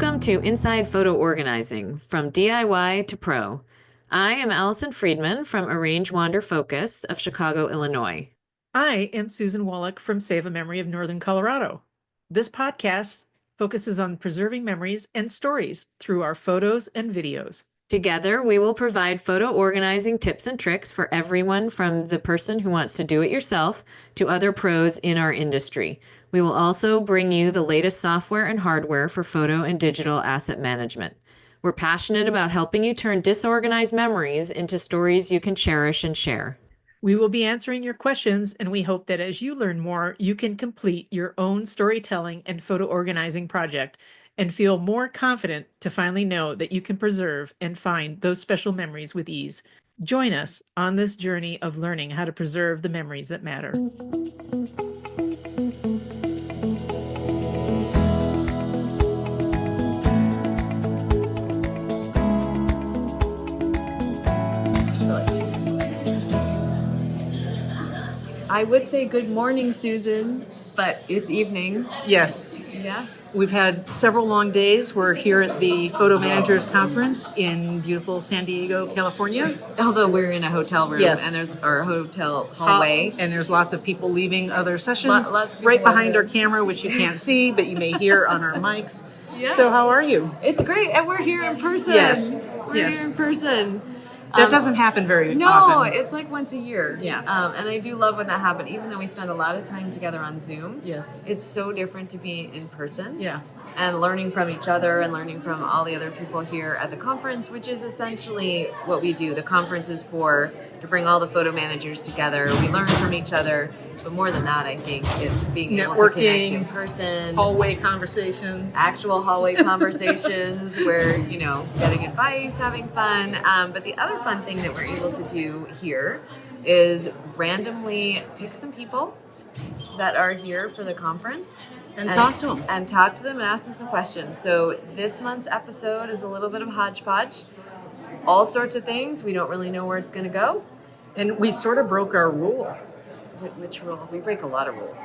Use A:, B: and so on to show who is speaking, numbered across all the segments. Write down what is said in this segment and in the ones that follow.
A: Welcome to Inside Photo Organizing, from DIY to Pro. I am Allison Friedman from Arrange Wander Focus of Chicago, Illinois.
B: I am Susan Wallach from Save a Memory of Northern Colorado. This podcast focuses on preserving memories and stories through our photos and videos.
A: Together, we will provide photo organizing tips and tricks for everyone from the person who wants to do it yourself to other pros in our industry. We will also bring you the latest software and hardware for photo and digital asset management. We're passionate about helping you turn disorganized memories into stories you can cherish and share.
B: We will be answering your questions, and we hope that as you learn more, you can complete your own storytelling and photo organizing project and feel more confident to finally know that you can preserve and find those special memories with ease. Join us on this journey of learning how to preserve the memories that matter.
A: I would say good morning, Susan, but it's evening.
B: Yes.
A: Yeah.
B: We've had several long days. We're here at the Photo Managers Conference in beautiful San Diego, California.
A: Although we're in a hotel room,
B: Yes.
A: and there's our hotel hallway.
B: And there's lots of people leaving other sessions
A: Lots of people
B: right behind
A: over
B: our camera, which you can't see, but you may hear on our mics.
A: Yeah.
B: So how are you?
A: It's great, and we're here in person.
B: Yes.
A: We're
B: Yes.
A: here in person.
B: That doesn't happen very
A: No,
B: often.
A: it's like once a year.
B: Yeah.
A: And I do love when that happens, even though we spend a lot of time together on Zoom.
B: Yes.
A: It's so different to be in person.
B: Yeah.
A: And learning from each other and learning from all the other people here at the conference, which is essentially what we do. The conference is to bring all the photo managers together. We learn from each other. But more than that, I think it's being able to connect in person.
B: Hallway conversations.
A: Actual hallway conversations where, getting advice, having fun. But the other fun thing that we're able to do here is randomly pick some people that are here for the conference.
B: And talk to them.
A: And talk to them and ask them some questions. So this month's episode is a little bit of hodgepodge. All sorts of things. We don't really know where it's going to go.
B: And we sort of broke our rule.
A: Which rule? We break a lot of rules.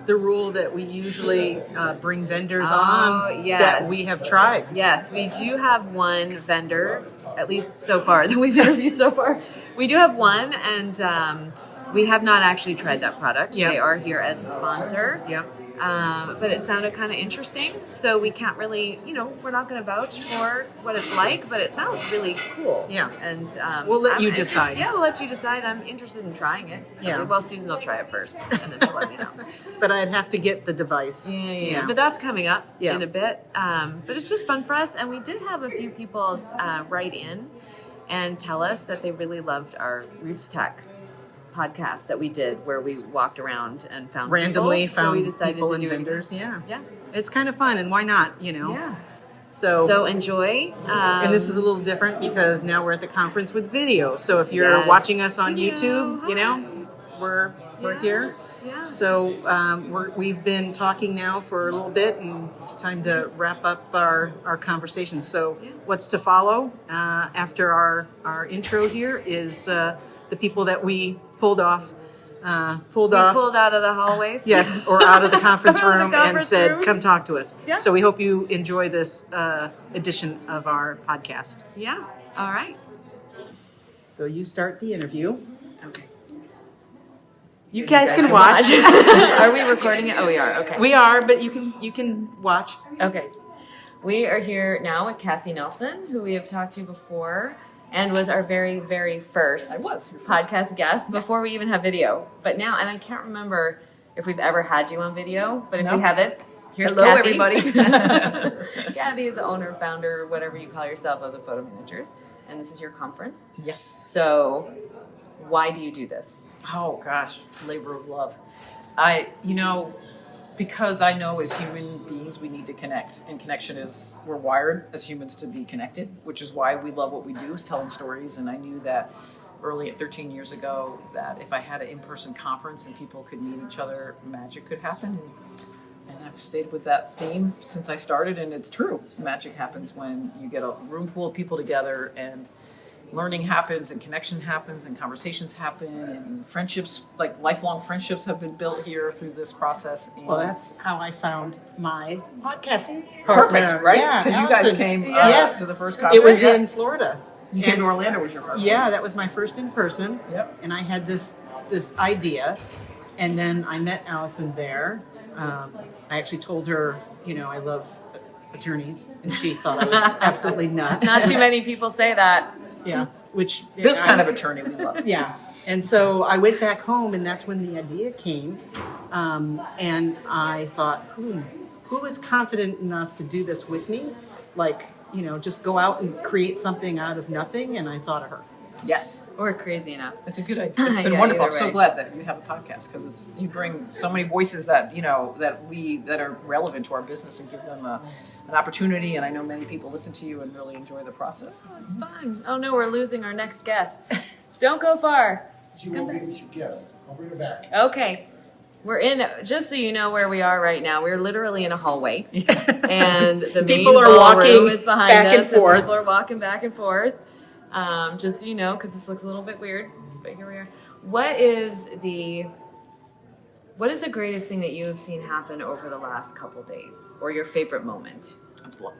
B: The rule that we usually bring vendors
A: Yes.
B: that we have tried.
A: Yes, we do have one vendor, at least so far, that we've interviewed so far. We do have one, and we have not actually tried that product.
B: Yep.
A: They are here as a sponsor.
B: Yep.
A: But it sounded kind of interesting, so we can't really, we're not going to vouch for what it's like, but it sounds really cool.
B: Yeah.
A: And
B: we'll let you decide.
A: Yeah, we'll let you decide. I'm interested in trying it.
B: Yeah.
A: Well, Susan will try it first, and then she'll let me know.
B: But I'd have to get the device.
A: Yeah. But that's coming up
B: Yeah.
A: in a bit. But it's just fun for us, and we did have a few people write in and tell us that they really loved our Roots Tech podcast that we did, where we walked around and found
B: Randomly
A: people.
B: found
A: So we decided
B: people
A: to
B: and
A: do
B: vendors.
A: it.
B: Yeah. It's kind of fun, and why not?
A: Yeah.
B: So
A: Enjoy.
B: and this is a little different because now we're at the conference with video. So if you're watching us on YouTube, we're here.
A: Yeah.
B: So we've been talking now for a little bit, and it's time to wrap up our conversation. So what's to follow after our intro here is the people that we pulled out of
A: the hallways.
B: Yes, or out of the conference
A: Out of the
B: room
A: conference
B: and said,
A: room.
B: come talk to us.
A: Yeah.
B: So we hope you enjoy this edition of our podcast.
A: Yeah. All right.
B: So you start the interview.
A: Okay.
B: You guys can watch.
A: Are we recording it? Oh, we are. Okay.
B: We are, but you can watch.
A: Okay. We are here now with Cathi Nelson, who we have talked to before and was our very, very first podcast guest before we even have video. But now, and I can't remember if we've ever had you on video, but if we haven't, here's
C: Hello,
A: Cathi.
C: everybody.
A: Cathi is the owner, founder, whatever you call yourself, of the Photo Managers. And this is your conference.
B: Yes.
A: So why do you do this?
C: Oh gosh, labor of love. Because I know as human beings we need to connect, and connection is, we're wired as humans to be connected, which is why we love what we do, is telling stories. And I knew that early at 13 years ago that if I had an in-person conference and people could meet each other, magic could happen. And I've stayed with that theme since I started, and it's true. Magic happens when you get a room full of people together and learning happens and connection happens and conversations happen and friendships, like lifelong friendships have been built here through this process. And
D: Well, that's how I found my podcast
C: perfect,
D: partner.
C: right?
D: Yeah,
C: Because you guys
D: Allison.
C: came
D: Yes.
C: to the first conference.
D: It was in Florida.
C: You came to Orlando was your first
D: Yeah,
C: one.
D: that was my first in person.
C: Yep.
D: And I had this idea, and then I met Allison there. I actually told her, I love attorneys, and she thought I was absolutely nuts.
A: Not too many people say that.
D: Yeah, which
C: This kind of attorney we love.
D: yeah. And so I went back home, and that's when the idea came. And I thought, who is confident enough to do this with me? Like, just go out and create something out of nothing. And I thought of her.
C: Yes.
A: Or crazy enough.
C: It's a good idea. It's been
A: Yeah,
C: wonderful. I'm
A: either
C: so
A: way.
C: glad that you have a podcast because you bring so many voices that that are relevant to our business and give them an opportunity. And I know many people listen to you and really enjoy the process.
A: It's fun. Oh no, we're losing our next guests. Don't go far.
E: She won't be your guest. I'll bring her back.
A: Okay. We're in, just so you know where we are right now, we're literally in a hallway. And the main
D: People are
A: ballroom
D: walking
A: is behind
D: back
A: us.
D: and forth.
A: People are walking back and forth. Just so you know, because this looks a little bit weird, but here we are. What is the greatest thing that you have seen happen over the last couple days, or your favorite moment?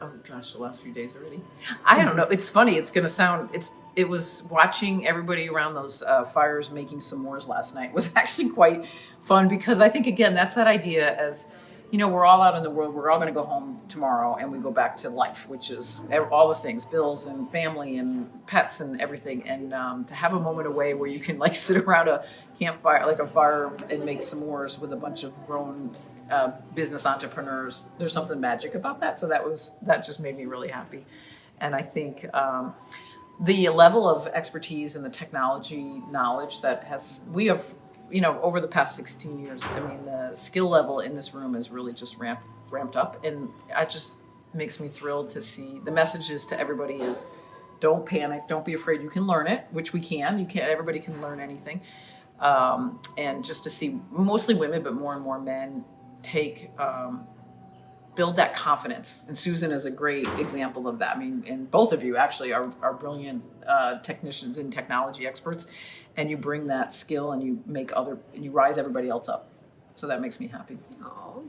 C: Oh gosh, the last few days already. I don't know. It's funny. It's gonna sound. It was watching everybody around those fires making s'mores last night was actually quite fun because I think again that's that idea as we're all out in the world. We're all going to go home tomorrow and we go back to life, which is all the things, bills and family and pets and everything. And to have a moment away where you can like sit around a campfire, like a fire, and make s'mores with a bunch of grown business entrepreneurs. There's something magic about that. So that just made me really happy. And I think the level of expertise and the technology knowledge that we have, over the past 16 years, I mean, the skill level in this room is really just ramped up. And it just makes me thrilled to see the messages to everybody is don't panic. Don't be afraid. You can learn it, which we can. Everybody can learn anything. And just to see mostly women, but more and more men build that confidence. And Susan is a great example of that. I mean, and both of you actually are brilliant technicians and technology experts. And you bring that skill and you rise everybody else up. So that makes me happy.
A: Oh,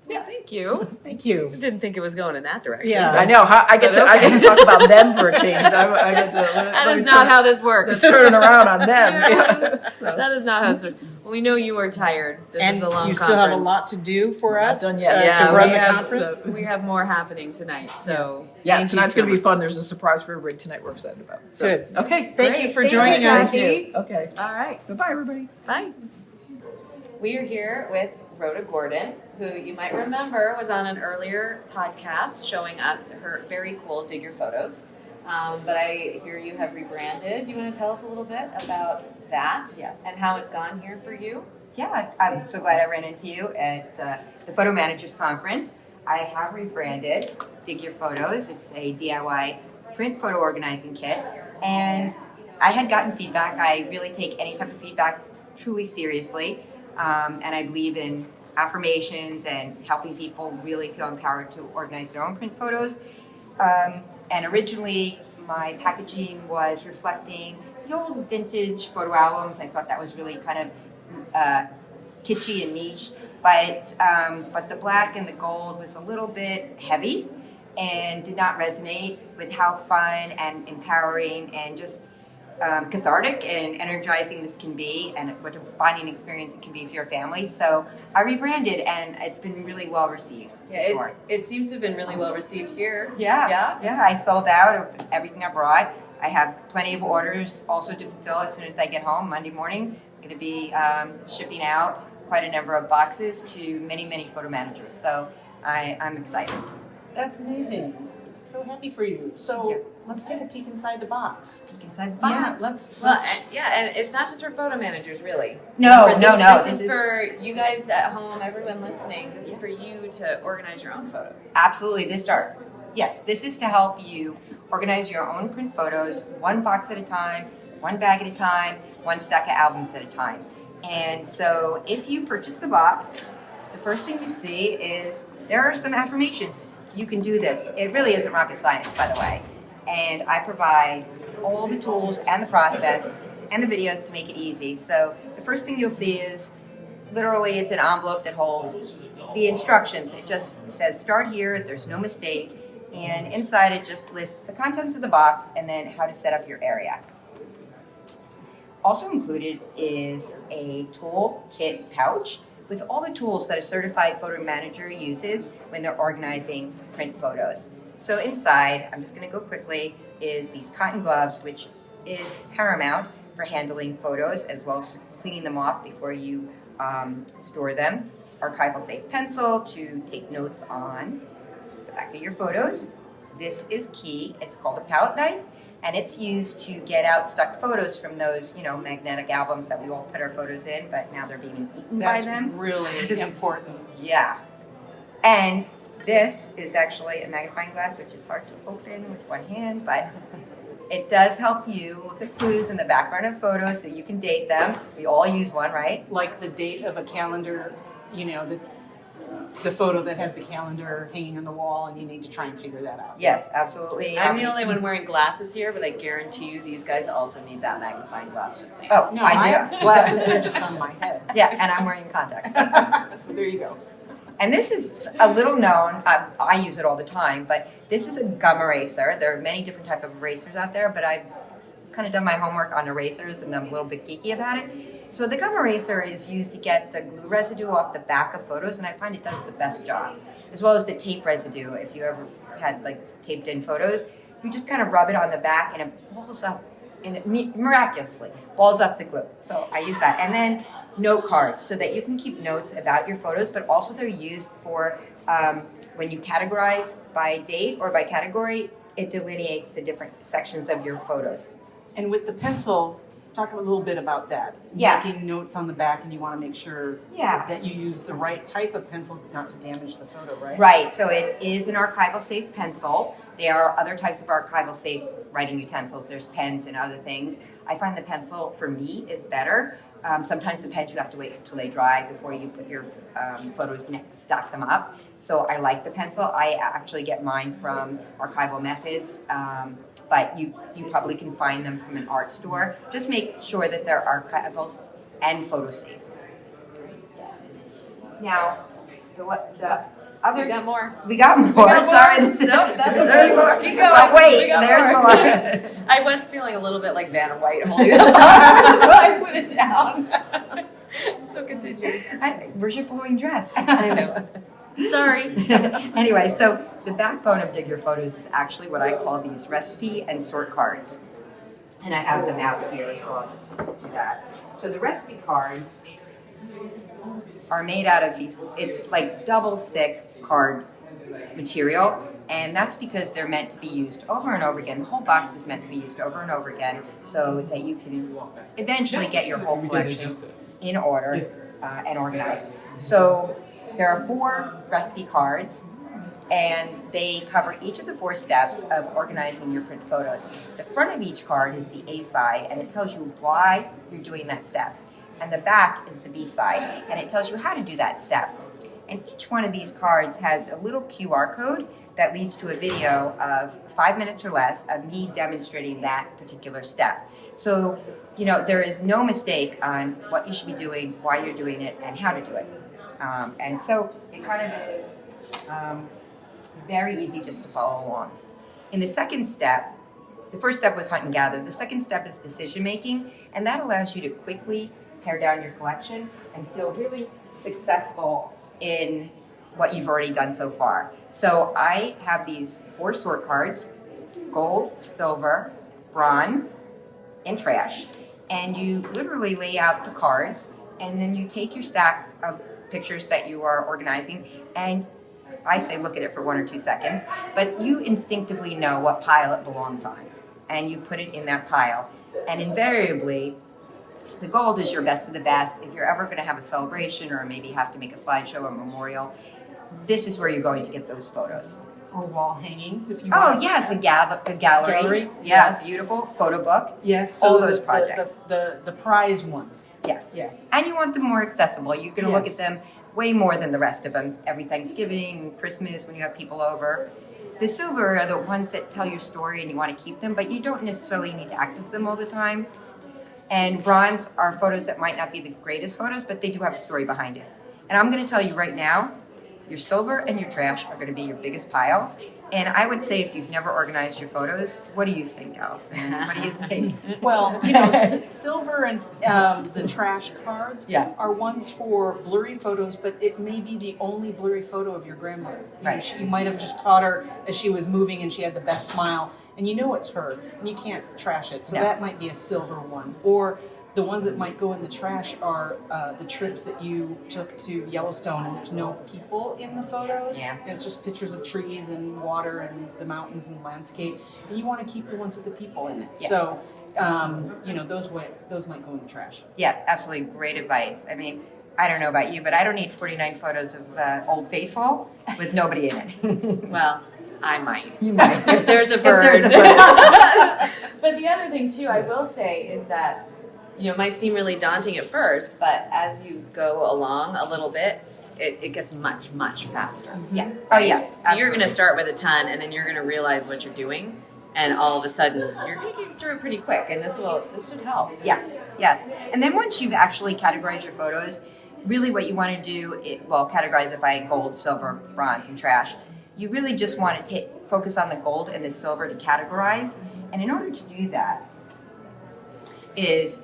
A: yeah. Thank you.
D: Thank you.
A: Didn't think it was going in that direction.
D: Yeah.
C: I know. I get to talk about them for a change.
A: That is not how this works.
C: Turning around on them. Yeah. So.
A: That is not how this works. Well, we know you are tired. This
D: And
A: is a long
D: you
A: conference.
D: still have a lot to do for us
C: done yet.
D: to run
A: we
D: the
A: have,
D: conference.
A: we have more happening tonight. So
C: Yeah,
A: thank you
C: tonight's
A: so
C: going to be
A: much.
C: fun. There's a surprise for everybody tonight we're excited about. So,
D: Good.
C: Okay.
D: Thank
A: Great.
D: you for
A: Thank
D: joining
A: you,
D: us.
A: Cathi.
C: Okay.
A: All right.
C: Goodbye, everybody.
A: Bye. We are here with Rhoda Gordon, who you might remember was on an earlier podcast showing us her very cool Dig Your photos. But I hear you have rebranded. Do you want to tell us a little bit about that and how it's gone here for you?
F: Yeah, I'm so glad I ran into you at the Photo Managers Conference. I have rebranded Dig Your Photos. It's a DIY print photo organizing kit. And I had gotten feedback. I really take any type of feedback truly seriously. And I believe in affirmations and helping people really feel empowered to organize their own print photos. And originally, my packaging was reflecting the old vintage photo albums. I thought that was really kind of kitschy and niche, but the black and the gold was a little bit heavy and did not resonate with how fun and empowering and just cathartic and energizing this can be, and what a bonding experience it can be for your family. So I rebranded, and it's been really well received.
A: It seems to have been really well received here.
F: Yeah. I sold out of everything I brought. I have plenty of orders also to fulfill as soon as I get home Monday morning. I'm going to be shipping out quite a number of boxes to many, many photo managers. So I'm excited.
D: That's amazing. So happy for you. So let's take a peek inside the box.
F: Peek inside the box.
D: Yeah, let's.
A: And it's not just for photo managers, really.
F: No.
A: This is for you guys at home, everyone listening. This is for you to organize your own photos.
F: Absolutely. This is to help you organize your own print photos, one box at a time, one bag at a time, one stack of albums at a time. And so if you purchase the box, the first thing you see is there are some affirmations. You can do this. It really isn't rocket science, by the way. and I provide all the tools and the process and the videos to make it easy. So the first thing you'll see is literally it's an envelope that holds the instructions. It just says start here, there's no mistake, and inside it just lists the contents of the box and then how to set up your area. Also included is a tool kit pouch with all the tools that a certified photo manager uses when they're organizing print photos. So inside, I'm just going to go quickly, is these cotton gloves, which is paramount for handling photos as well as cleaning them off before you store them. Archival safe pencil to take notes on the back of your photos. This is key. It's called a palette knife, and it's used to get out stuck photos from those, magnetic albums that we all put our photos in, but now they're being eaten by them.
D: That's really important.
F: Yeah. And this is actually a magnifying glass, which is hard to open with one hand, but it does help you look at clues in the background of photos so you can date them. We all use one, right?
D: Like the date of a calendar, the photo that has the calendar hanging on the wall, and you need to try and figure that out.
F: Yes, absolutely.
G: I'm the only one wearing glasses here, but I guarantee you these guys also need that magnifying glass. Just saying.
F: Oh,
D: No, I
F: I
D: have
F: do.
D: glasses, they're just on my head.
F: Yeah, and I'm wearing contacts.
D: So there you go.
F: And this is a little known, I use it all the time, but this is a gum eraser. There are many different types of erasers out there, but I've kind of done my homework on erasers and I'm a little bit geeky about it. So the gum eraser is used to get the glue residue off the back of photos, and I find it does the best job, as well as the tape residue. If you ever had taped in photos, you just kind of rub it on the back and it balls up, and it miraculously balls up the glue. So I use that. And then note cards so that you can keep notes about your photos, but also they're used for when you categorize by date or by category, it delineates the different sections of your photos.
D: And with the pencil, talk a little bit about that.
F: Yeah.
D: Making notes on the back, and you want to make sure
F: Yeah.
D: that you use the right type of pencil not to damage the photo, right?
F: Right, so it is an archival safe pencil. There are other types of archival safe writing utensils. There's pens and other things. I find the pencil, for me, is better. Sometimes the pens you have to wait until they dry before you put your photos stack them up. So I like the pencil. I actually get mine from Archival Methods, but you probably can find them from an art store. Just make sure that they're archival and photo safe. Now, the other
G: We got more.
F: We got more.
G: got more.
F: Sorry,
G: Nope, that's okay.
F: there's more.
G: Keep going.
F: Oh, wait,
G: We got
F: there's
G: more.
F: more.
G: I was feeling a little bit like Vanna White holding it up. That's why I put it down. So continue.
F: Where's your flowing dress?
G: I know. Sorry.
F: Anyway, so the backbone of Dig Your Photos is actually what I call these recipe and sort cards. And I have them out here, so I'll just do that. So the recipe cards are made out of these, it's like double thick card material, and that's because they're meant to be used over and over again. The whole box is meant to be used over and over again so that you can eventually get your whole collection in order and organized. So there are 4 recipe cards, and they cover each of the 4 steps of organizing your print photos. The front of each card is the A side, and it tells you why you're doing that step. And the back is the B side, and it tells you how to do that step. And each one of these cards has a little QR code that leads to a video of 5 minutes or less of me demonstrating that particular step. So, there is no mistake on what you should be doing, why you're doing it, and how to do it. And so it kind of is very easy just to follow along. In the second step, the first step was hunt and gather. The second step is decision making, and that allows you to quickly pare down your collection and feel really successful in what you've already done so far. So I have these 4 sort cards: gold, silver, bronze, and trash. And you literally lay out the cards, and then you take your stack of pictures that you are organizing, and I say look at it for 1 or 2 seconds, but you instinctively know what pile it belongs on, and you put it in that pile. And invariably, the gold is your best of the best. If you're ever going to have a celebration or maybe have to make a slideshow or memorial, this is where you're going to get those photos.
D: Or wall hangings, if you
F: Oh,
D: want.
F: yes, a gallery.
D: Gallery,
F: Yeah,
D: yes.
F: beautiful. Photo book.
D: Yes.
F: All
D: So
F: those projects.
D: The prize ones.
F: Yes.
D: Yes.
F: And you want them more accessible. You're going to look
D: Yes.
F: at them way more than the rest of them every Thanksgiving, Christmas, when you have people over. The silver are the ones that tell your story and you want to keep them, but you don't necessarily need to access them all the time. And bronze are photos that might not be the greatest photos, but they do have a story behind it. And I'm going to tell you right now, your silver and your trash are going to be your biggest piles. And I would say if you've never organized your photos, what do you think, Allison? What do you think?
D: Well, silver and the trash cards
F: Yeah.
D: are ones for blurry photos, but it may be the only blurry photo of your grandmother.
F: Right.
D: You might have just caught her as she was moving and she had the best smile, and you know it's her, and you can't trash it. So
F: No.
D: that might be a silver one. Or the ones that might go in the trash are the trips that you took to Yellowstone and there's no people in the photos.
F: Yeah.
D: And it's just pictures of trees and water and the mountains and landscape. And you want to keep the ones with the people in it.
F: Yeah.
D: So, those might go in the trash.
F: Yeah, absolutely. Great advice. I mean, I don't know about you, but I don't need 49 photos of Old Faithful with nobody in it.
A: Well, I might.
F: You might.
A: If there's a
F: If there's
A: bird.
F: a bird.
G: But the other thing too, I will say, is that
A: It might seem really daunting at first, but as you go along a little bit, it gets much, much faster.
F: Yeah. Oh, yes.
A: So you're going to
F: absolutely.
A: start with a ton, and then you're going to realize what you're doing, and all of a sudden you're going to get through it pretty quick, and this should help.
F: Yes, yes. And then once you've actually categorized your photos, really what you want to do, categorize it by gold, silver, bronze, and trash. You really just want to focus on the gold and the silver to categorize. And in order to do that is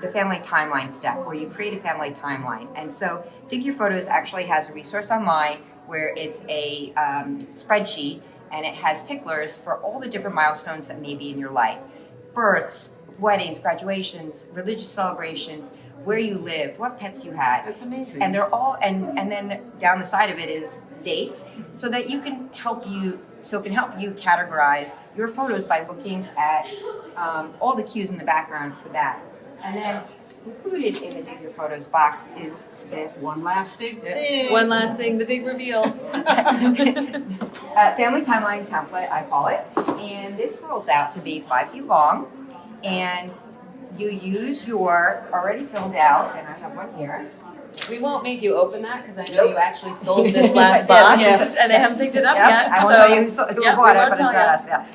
F: the family timeline step, where you create a family timeline. And so Dig Your Photos actually has a resource online where it's a spreadsheet, and it has ticklers for all the different milestones that may be in your life. Births, weddings, graduations, religious celebrations, where you lived, what pets you had.
D: That's amazing.
F: And they're all, and then down the side of it is dates, so that it can help you categorize your photos by looking at all the cues in the background for that. And then included in the Dig Your Photos box is this
D: One last big thing.
A: One last thing, the big reveal.
F: family timeline template, I call it. And this rolls out to be 5 feet long. And you use your already filled out, and I have one here.
A: We won't make you open that because I know you actually sold this last box,
F: Yes.
A: and they haven't picked it up
F: Yep,
A: yet.
F: I won't
A: so,
F: tell you who
A: yep,
F: bought
A: we
F: it,
A: won't
F: but it's
A: tell
F: not
A: ya.
F: us. Yeah.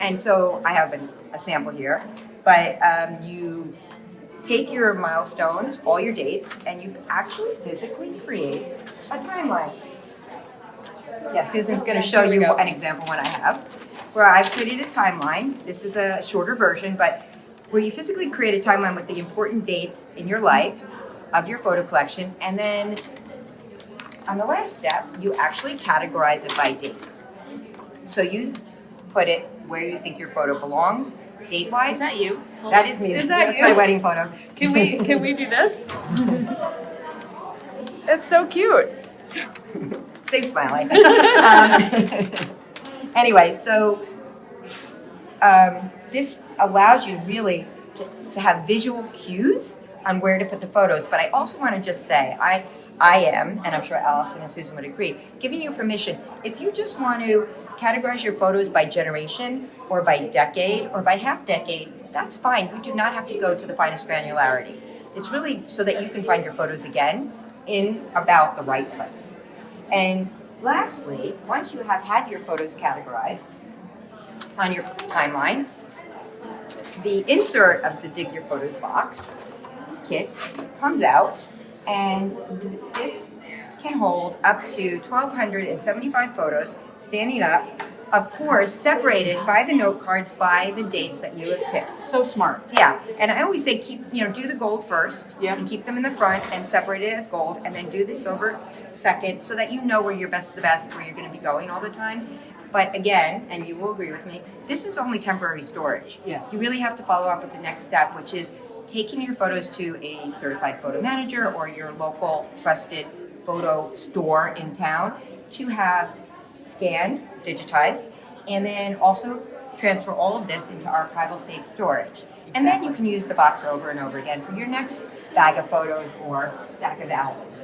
F: And so I have a sample here. But you take your milestones, all your dates, and you actually physically create a timeline. Yeah, Susan's going to show
A: Here we
F: you
A: go.
F: an example one I have, where I've created a timeline. This is a shorter version, but where you physically create a timeline with the important dates in your life of your photo collection, and then on the last step, you actually categorize it by date. So you put it where you think your photo belongs, date-wise.
A: Is that you? Hold
F: That
A: on.
F: is me.
A: Is that
F: That's
A: you?
F: my wedding photo.
A: Can we do this?
G: it's so cute.
F: Same smiling. Anyway, so this allows you really to have visual cues on where to put the photos. But I also want to just say, I am, and I'm sure Allison and Susan would agree, giving you permission. If you just want to categorize your photos by generation or by decade or by half decade, that's fine. You do not have to go to the finest granularity. It's really so that you can find your photos again in about the right place. And lastly, once you have had your photos categorized on your timeline, the insert of the Dig Your Photos box kit comes out, and this can hold up to 1,275 photos standing up, of course, separated by the note cards by the dates that you have picked.
D: So smart.
F: Yeah, and I always say do the gold first,
D: Yeah.
F: and keep them in the front and separate it as gold, and then do the silver second, so that you know where your best of the best, where you're going to be going all the time. But again, and you will agree with me, this is only temporary storage.
D: Yes.
F: You really have to follow up with the next step, which is taking your photos to a certified photo manager or your local trusted photo store in town to have scanned, digitized, and then also transfer all of this into archival safe storage. And then you can use the box over and over again for your next bag of photos or stack of albums.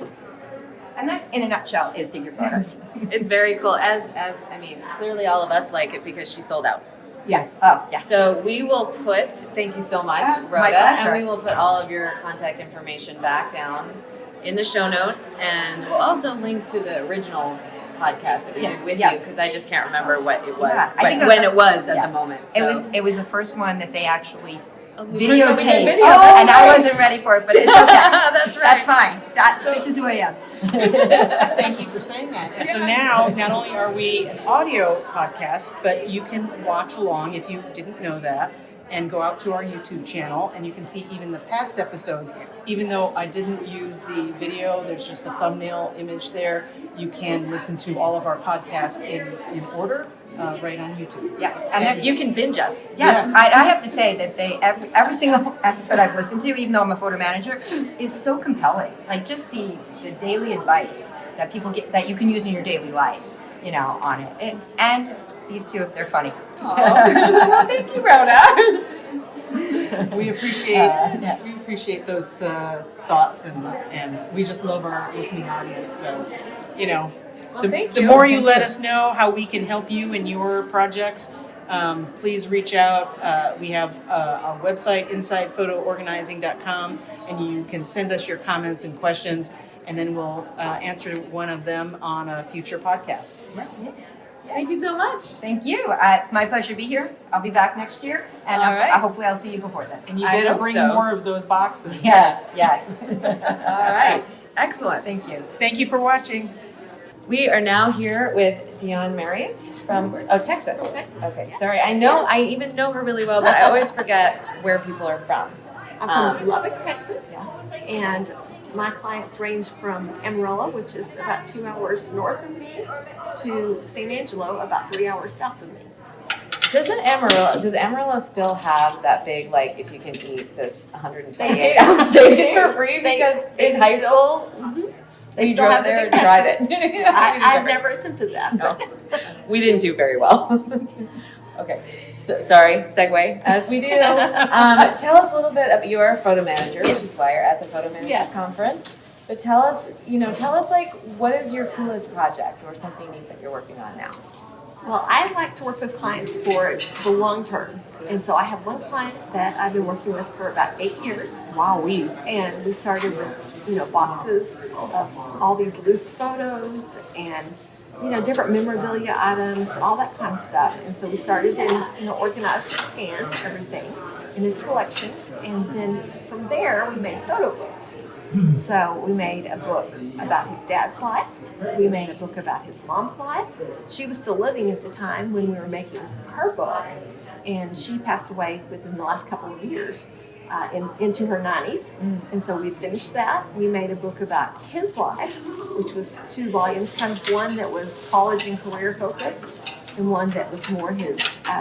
F: And that, in a nutshell, is Dig Your Photos.
A: It's very cool. As I mean, clearly all of us like it because she sold out.
F: Yes. Oh, yes.
A: So we will put, thank you so much,
F: My
A: Rhoda,
F: pleasure.
A: and we will put all of your contact information back down in the show notes, and we'll also link to the original
G: podcast that we
F: Yes,
G: did with
F: yeah.
G: you, because I just can't remember what it was,
F: Yeah, I think
G: when it was at
F: yes.
G: the moment.
F: It
G: So.
F: was the first one that they actually
G: The first one we did
F: videotaped,
G: video.
F: and I
G: nice.
F: wasn't ready for it, but it's okay.
G: That's right.
F: That's fine. This is who I am.
D: Thank you for saying that. And so now, not only are we an audio podcast, but you can watch along if you didn't know that, and go out to our YouTube channel, and you can see even the past episodes. Even though I didn't use the video, there's just a thumbnail image there. You can listen to all of our podcasts in order right on YouTube.
F: Yeah, and then
G: You can binge us.
F: yes, I have to say that every single episode I've listened to, even though I'm a photo manager, is so compelling. Like just the daily advice that people get that you can use in your daily life, on it, and these two, they're funny.
G: Well, thank you, Rhoda.
D: We appreciate those thoughts, and we just love our listening audience. So,
G: Thank
D: the
G: you.
D: more you let us know how we can help you in your projects, please reach out. We have our website, insidephotoorganizing.com, and you can send us your comments and questions, and then we'll answer one of them on a future podcast.
G: Thank you so much.
F: Thank you. It's my pleasure to be here. I'll be back next year, and
G: All right.
F: hopefully I'll see you before then.
D: And you
G: I
D: better
G: hope
D: bring
G: so.
D: more of those boxes.
F: Yes.
G: All right. Excellent. Thank you.
D: Thank you for watching.
G: We are now here with Dionne Merriott from Texas. Okay, sorry. I even know her really well, but I always forget where people are from.
H: I'm from Lubbock, Texas, and my clients range from Amarillo, which is about 2 hours north of me, to San Angelo, about 3 hours south of me.
G: Does Amarillo still have that big, like, if you can eat this 128-ounce steak, it's for free? Because in high school,
H: They
G: we
H: still
G: drove
H: have the
G: there
H: big
G: and tried
H: Texas.
G: it.
H: I've never attempted that.
G: No, we didn't do very well. Okay, sorry, segue, as we do. Tell us a little bit about, you're a photo manager, which is why you're at the Photo Managers
H: Yes.
G: Conference. But tell us like, what is your coolest project or something neat that you're working on now?
H: Well, I like to work with clients for the long term. And so I have one client that I've been working with for about 8 years.
D: Wowee.
H: And we started with, boxes of all these loose photos and, different memorabilia items, all that kind of stuff. And so we started and, organized and scanned everything in his collection. And then from there, we made photo books. So we made a book about his dad's life. We made a book about his mom's life. She was still living at the time when we were making her book, and she passed away within the last couple of years into her 90s. And so we finished that. We made a book about his life, which was 2 volumes, kind of one that was college and career focused, and one that was more his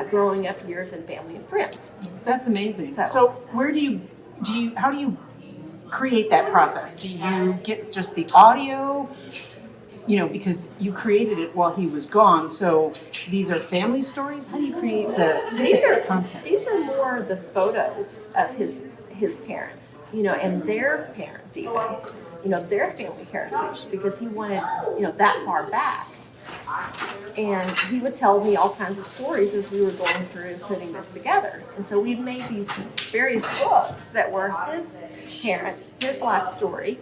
H: growing up years and family and friends.
D: That's amazing.
H: So-
D: So how do you create that process? Do you get just the audio? Because you created it while he was gone. So these are family stories. How do you create the content?
H: These are more the photos of his parents, and their parents even, their family heritage, because he wanted, that far back. And he would tell me all kinds of stories as we were going through and putting this together. And so we made these various books that were his parents, his life story.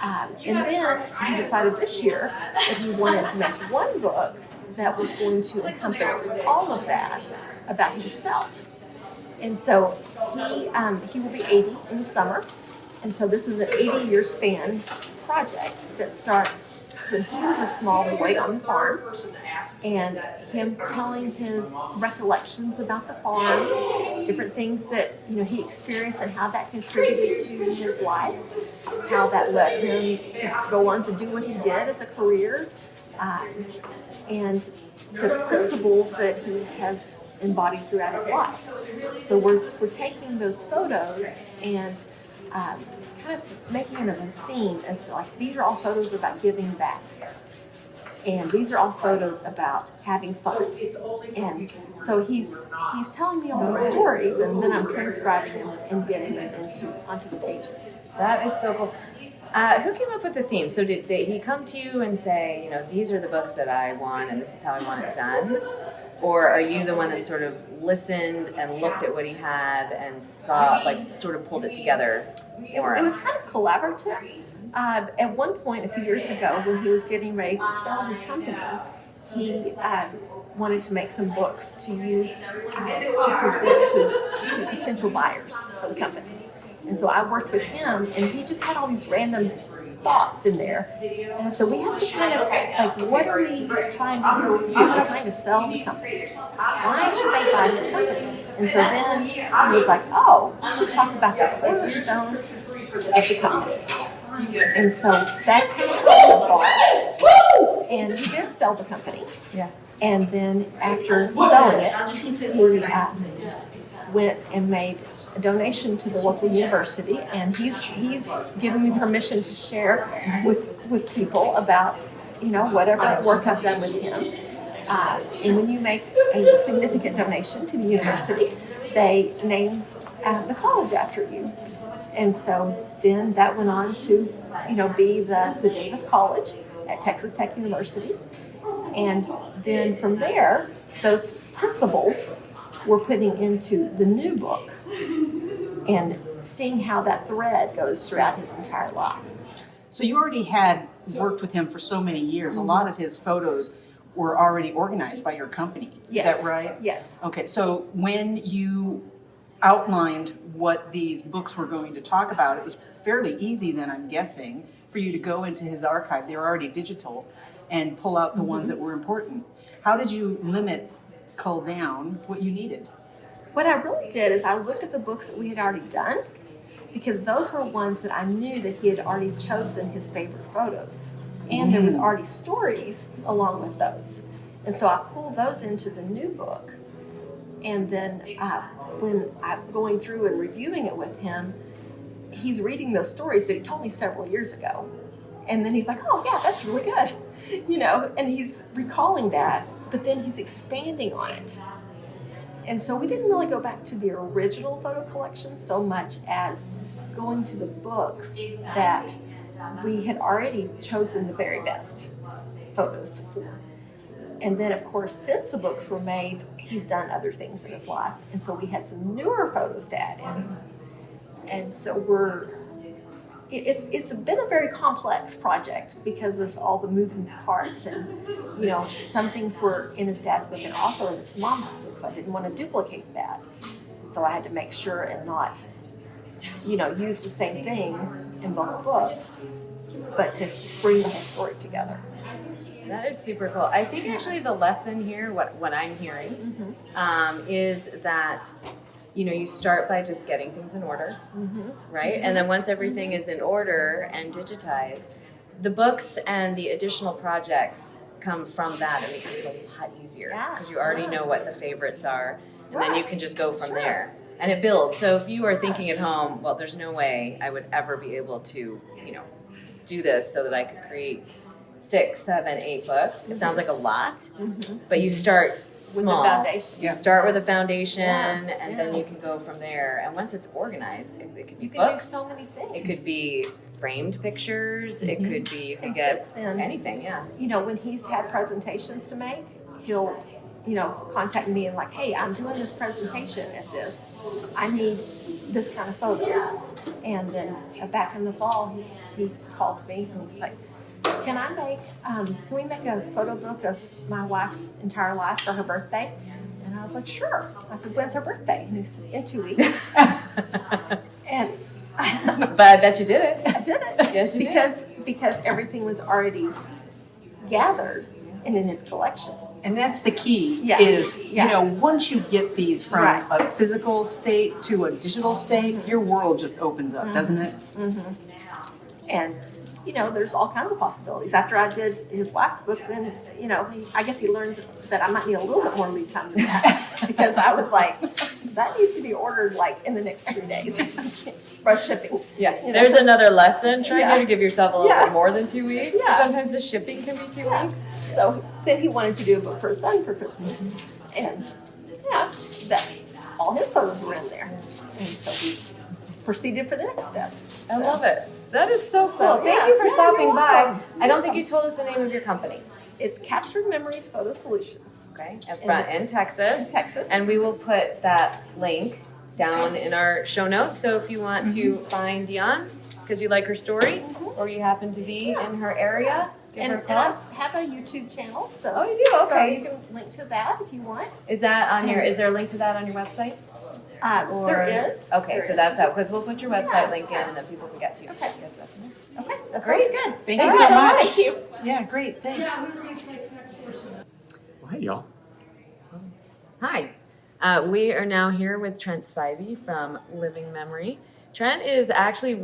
H: And then he decided this year that he wanted to make one book that was going to encompass all of that about himself. And so he will be 80 in the summer. And so this is an 80-year span project that starts when he was a small boy on the farm, and him telling his recollections about the farm, different things that he experienced and how that contributed to his life, how that led him to go on to do what he did as a career, and the principles that he has embodied throughout his life. So we're taking those photos and kind of making it a theme as to, like, these are all photos about giving back. And these are all photos about having fun. And so he's telling me all these stories, and then I'm transcribing them and getting them onto the pages.
G: That is so cool. Who came up with the theme? So did he come to you and say, these are the books that I want and this is how I want it done? Or are you the one that sort of listened and looked at what he had and saw, like, sort of pulled it together for
H: It was
G: him?
H: kind of collaborative. At one point, a few years ago, when he was getting ready to sell his company, he wanted to make some books to use to present to potential buyers for the company. And so I worked with him, and he just had all these random thoughts in there. And so we have to kind of, like, what are we trying to do? We're trying to sell the company. Why should they buy this company? And so then he was like, oh, we should talk about the cornerstone of the company. And so that's kind of how we bought. And he did sell the company.
G: Yeah.
H: And then after selling it, he went and made a donation to the local university, and he's given me permission to share with people about, whatever work I've done with him. And when you make a significant donation to the university, they name the college after you. And so then that went on to, be the Davis College at Texas Tech University. And then from there, those principles we're putting into the new book and seeing how that thread goes throughout his entire life.
D: So you already had worked with him for so many years. A lot of his photos were already organized by your company.
H: Yes.
D: Is that right?
H: Yes.
D: Okay, so when you outlined what these books were going to talk about, it was fairly easy then, I'm guessing, for you to go into his archive. They were already digital, and pull out the ones that were important. How did you cull down what you needed?
H: What I really did is I looked at the books that we had already done, because those were ones that I knew that he had already chosen his favorite photos. And there was already stories along with those. And so I pulled those into the new book. And then when I'm going through and reviewing it with him, he's reading those stories that he told me several years ago. And then he's like, oh yeah, that's really good. And he's recalling that, but then he's expanding on it. And so we didn't really go back to the original photo collection so much as going to the books that we had already chosen the very best photos for. And then, of course, since the books were made, he's done other things in his life. And so we had some newer photos to add in. And so it's been a very complex project because of all the moving parts, and some things were in his dad's book and also in his mom's book, so I didn't want to duplicate that. So I had to make sure and not use the same thing in both books, but to bring the whole story together.
G: That is super cool. I think actually the lesson here, what I'm hearing, is that you start by just getting things in order, right? And then once everything is in order and digitized, the books and the additional projects come from that, and it becomes a lot easier because you already know what the favorites are, and then you can just go from there. And it builds. So if you are thinking at home, well, there's no way I would ever be able to, do this so that I could create 6, 7, 8 books. It sounds like a lot, but you start small.
H: With the foundation.
G: You start with a foundation, and then you can go from there. And once it's organized, it could be
H: You can
G: books.
H: do so many things.
G: It could be framed pictures. It could be, you could get
H: since then,
G: anything,
H: when he's had presentations to make, he'll, contact me and like, hey, I'm doing this presentation at this. I need this kind of photo. And then back in the fall, he calls me and he's like, can we make a photo book of my wife's entire life for her birthday? And I was like, sure. I said, when's her birthday? And he said, in 2 weeks. And
G: But I bet you did it.
H: I did it.
G: Yes, you did.
H: Because everything was already gathered and in his collection.
D: And that's the key,
H: Yeah.
D: is,
H: Yeah.
D: once you get these from
H: Right.
D: a physical state to a digital state, your world just opens up, doesn't it?
H: And, there's all kinds of possibilities. After I did his wife's book, then, I guess he learned that I might need a little bit more lead time than that. Because I was like, that needs to be ordered like in the next 3 days. Rush shipping.
G: Yeah, there's another lesson. Try to give yourself a little
H: Yeah.
G: bit more than 2 weeks.
H: Yeah.
G: Sometimes the shipping can be 2 weeks.
H: So then he wanted to do a book for his son for Christmas. And, all his photos were in there. And so we proceeded for the next step.
G: I love it. That is so cool.
H: So,
G: Thank
H: yeah.
G: you for
H: Yeah,
G: stopping
H: you're
G: by.
H: welcome.
G: I don't think you told us the name of your company.
H: It's Captured Memories Photo Solutions.
G: Okay, in Texas.
H: In Texas.
G: And we will put that link down in our show notes. So if you want to find Dionne, because you like her story, or you happen to be in her area, give her a
H: And
G: call.
H: I have a YouTube channel, so
G: Oh, you do? Okay.
H: So you can link to that if you want.
G: Is that on your? Is there a link to that on your website?
H: There is.
G: Okay,
H: There
G: so
H: is.
G: that's how. Because we'll put your website
H: Yeah.
G: link in, and then people can get to you.
H: Okay. Okay, that
G: Great.
H: sounds good.
C: Thank
G: Thank
C: you
G: you
C: so
G: so
C: much.
G: much.
C: Yeah, great. Thanks.
I: Well, hey, y'all.
G: Hi. We are now here with Trent Spivey from Living Memory. Trent is actually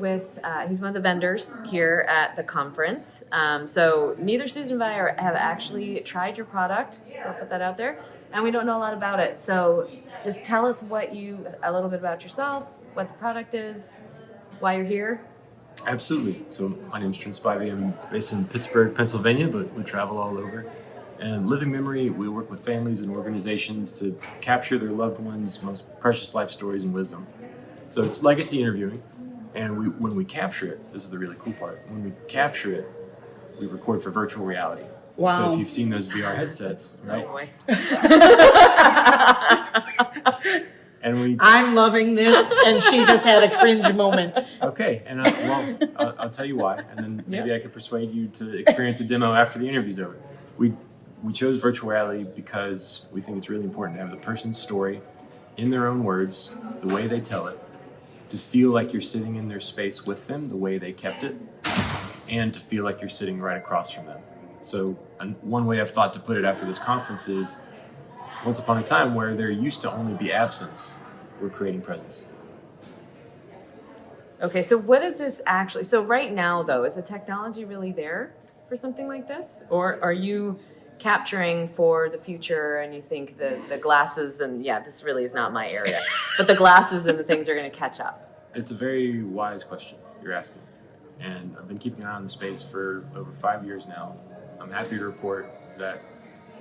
G: he's one of the vendors here at the conference. So neither Susan and I have actually tried your product, so I'll put that out there. And we don't know a lot about it. So just tell us a little bit about yourself, what the product is, why you're here.
I: Absolutely. So my name is Trent Spivey. I'm based in Pittsburgh, Pennsylvania, but we travel all over. And Living Memory, we work with families and organizations to capture their loved ones' most precious life stories and wisdom. So it's legacy interviewing. And when we capture it, this is the really cool part, when we capture it, we record for virtual reality.
D: Wow.
I: So if you've seen those VR headsets, right?
G: Oh boy.
I: And
D: I'm loving this, and she just had a cringe moment.
I: Okay, and I'll tell you why, and then maybe I could persuade you to experience a demo after the interview's over. We chose virtual reality because we think it's really important to have the person's story in their own words, the way they tell it, to feel like you're sitting in their space with them, the way they kept it, and to feel like you're sitting right across from them. So one way I've thought to put it after this conference is, once upon a time where there used to only be absence, we're creating presence.
G: Okay, so what is this actually? So right now, though, is the technology really there for something like this? Or are you capturing for the future and you think the glasses and, yeah, this really is not my area, but the glasses and the things are going to catch up?
I: It's a very wise question you're asking. And I've been keeping an eye on the space for over 5 years now. I'm happy to report that